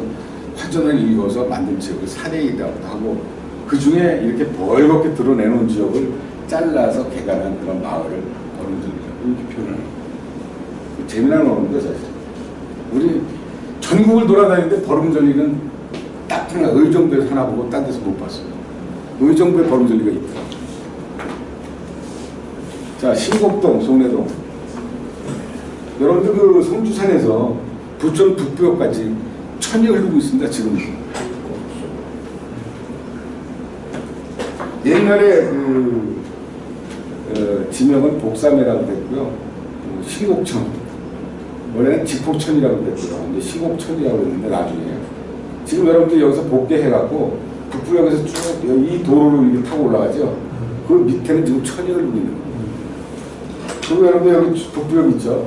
화전을 읽어서 만든 지역을 사례이라고 하고 그 중에 이렇게 벌겋게 드러내놓은 지역을 잘라서 개간한 그런 마을을 버릉절이라고 이렇게 표현합니다. 재미난 언어인데 사실 우리 전국을 돌아다니는데 버릉절이는 딱 하나 의정부에서 하나 보고 딴 데서 못 봤어요. 의정부에 버릉절이가 있다. 자, 신곡동, 송내동. 여러분들 그 성주산에서 부천 북부역까지 천이 흐르고 있습니다. 지금. 옛날에 지명은 복삼회라고 됐고요. 신곡천. 원래는 직곡천이라고 됐고요. 이제 신곡천이라고 했는데 나중에. 지금 여러분들 여기서 복개해갖고 북부역에서 쭉 이 도로를 이렇게 타고 올라가죠. 그 밑에는 지금 천이 흐르고 있는 거예요. 그리고 여러분 여기 북부역 있죠.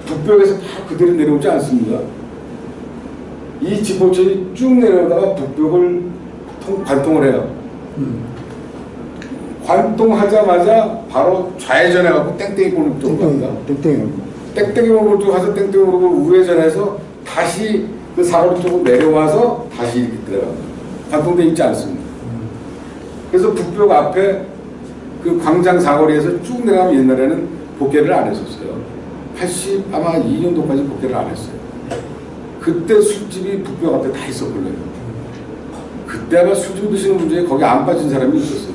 북부역에서 다 그대로 내려오지 않습니다. 이 직곡천이 쭉 내려오다가 북부역을 관통을 해요. 관통하자마자 바로 좌회전해갖고 땡땡이 골목 쪽으로 갑니다. 땡땡이 골목 쪽으로 가서 땡땡이 골목을 우회전해서 다시 그 사거리 쪽으로 내려와서 다시 이렇게 들어갑니다. 관통돼 있지 않습니다. 그래서 북부역 앞에 그 광장 사거리에서 쭉 내려가면 옛날에는 복개를 안 했었어요. 82년도까지 복개를 안 했어요. 그때 술집이 북부역 앞에 다 있었거든요. 그때 아마 술 좀 드시는 분 중에 거기 안 빠진 사람이 있었어요.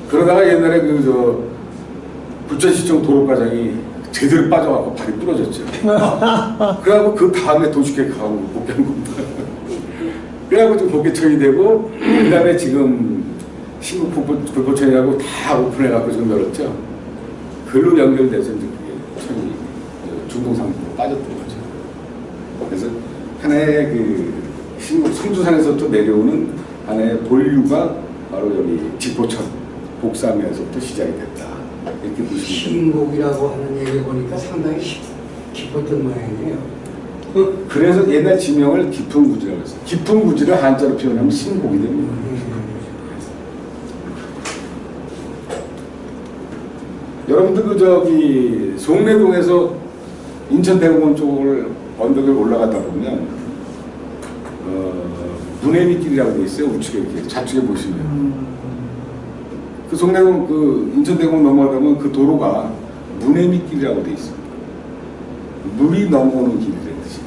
그러다가 옛날에 부천시청 도로과장이 제대로 빠져갖고 발이 부러졌죠. 그래갖고 그 다음에 도축회 가고 복귀한 겁니다. 그래갖고 좀 복귀청이 되고, 그 다음에 지금 신국불포청이라고 다 오픈해갖고 지금 열었죠. 글로 연결돼서 이제 그게 청이 중동상으로 빠졌던 거죠. 그래서 하나의 성주산에서 또 내려오는 하나의 본류가 바로 여기 직포천, 복삼에서부터 시작이 됐다. 이렇게 보시면 신곡이라고 하는 얘기 보니까 상당히 깊었던 모양이에요. 그래서 옛날 지명을 깊은 구지라고 했어요. 깊은 구지를 한자로 표현하면 신곡이 됩니다. 여러분들 송내동에서 인천대공원 쪽을 언덕에 올라가다 보면 문해미길이라고 돼 있어요. 우측에 이렇게 좌측에 보시면 그 송내동 인천대공원 넘어가다 보면 그 도로가 문해미길이라고 돼 있습니다. 물이 넘어오는 길이라는 뜻이.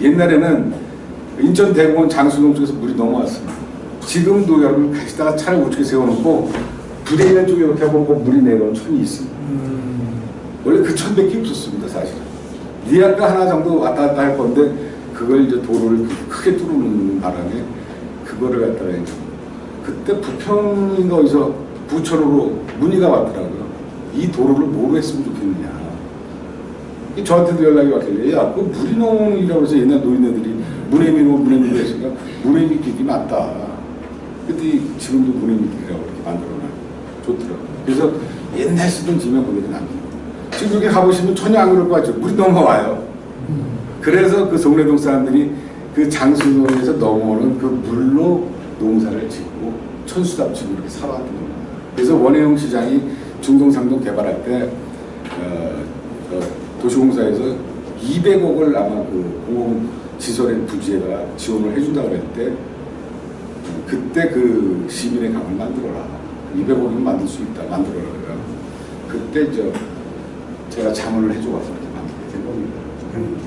옛날에는 인천 대공원 장수동 쪽에서 물이 넘어왔습니다. 지금도 여러분 가시다가 차를 우측에 세워놓고 부대 있는 쪽에 이렇게 하고 물이 내려오는 천이 있습니다. 원래 그 천밖에 없었습니다, 사실은. 리아가 하나 정도 왔다 갔다 할 건데 그걸 이제 도로를 크게 뚫는 바람에 그거를 갖다가 이제 그때 부평인가 어디서 부천으로 문의가 왔더라고요. 이 도로를 뭐로 했으면 좋겠느냐. 저한테도 연락이 왔길래 야, 그 물이 넘어오는 길이라고 해서 옛날 노인네들이 문해미로 했으니까 문해미 길이 맞다. 그때 지금도 문해미 길이라고 이렇게 만들어놔 좋더라고요. 그래서 옛날 쓰던 지명 그대로 남깁니다. 지금 여기 가보시면 전혀 안 그럴 것 같죠. 물이 넘어와요. 그래서 그 송내동 사람들이 그 장수동에서 넘어오는 그 물로 농사를 짓고 천수답지고 이렇게 살아왔던 겁니다. 그래서 원혜영 시장이 중동상동 개발할 때 도시공사에서 200억을 아마 그 공공시설의 부지에다가 지원을 해준다고 그랬을 때 그때 그 시민의 강을 만들어라. 200억이면 만들 수 있다. 만들어라. 그때 제가 자문을 해줘서 이렇게 만들게 된 겁니다.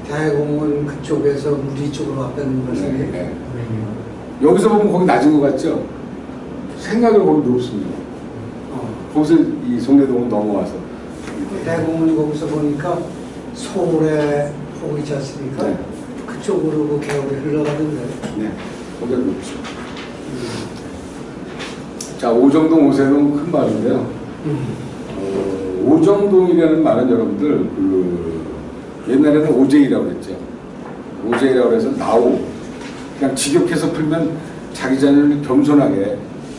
대공원 그쪽에서 우리 쪽으로 왔다는 말씀이에요? 네. 여기서 보면 거기 낮은 것 같죠? 생각을 거기 높습니다. 거기서 이 송내동은 넘어와서. 대공원 거기서 보니까 서울에 보고 있지 않습니까? 네. 그쪽으로 그 계곡이 흘러가던데. 네, 거기가 높죠. 자, 오정동, 오세동 큰 마을인데요. 오정동이라는 말은 여러분들 그 옛날에는 오제이라고 그랬죠. 오제이라고 해서 나오. 그냥 직역해서 풀면 자기 자신을 겸손하게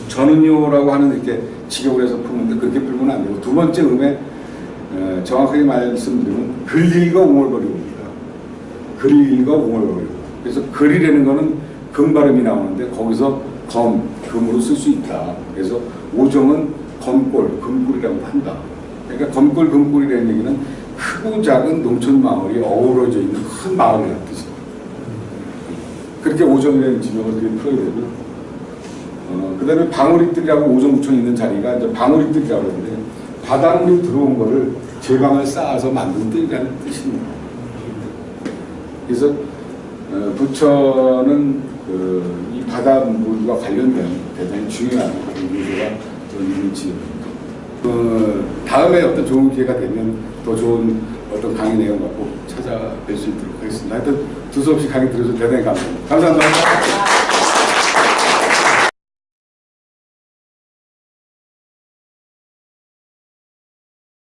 전은요라고 하는 이렇게 직역을 해서 풀는데 그렇게 풀면 안 되고 두 번째 음에 정확하게 말씀드리면 글일과 웅얼거리고입니다. 글일과 웅얼거리고. 그래서 글이라는 거는 금 발음이 나오는데 거기서 금으로 쓸 수 있다. 그래서 오정은 검골, 금골이라고 한다. 그러니까 검골, 금골이라는 얘기는 크고 작은 농촌 마을이 어우러져 있는 큰 마을이라는 뜻입니다. 그렇게 오정이라는 지명을 그렇게 풀어야 되고요. 그 다음에 방울이뜰이라고 오정구청에 있는 자리가 이제 방울이뜰이라고 하는데 바닷물이 들어온 거를 제방을 쌓아서 만든 뜰이라는 뜻입니다. 그래서 부천은 이 바닷물과 관련된 대단히 중요한 요소가 있는 지역입니다. 다음에 어떤 좋은 기회가 되면 더 좋은 어떤 강의 내용 갖고 찾아뵐 수 있도록 하겠습니다. 하여튼 두서없이 강의 들어줘서 대단히 감사합니다. 감사합니다.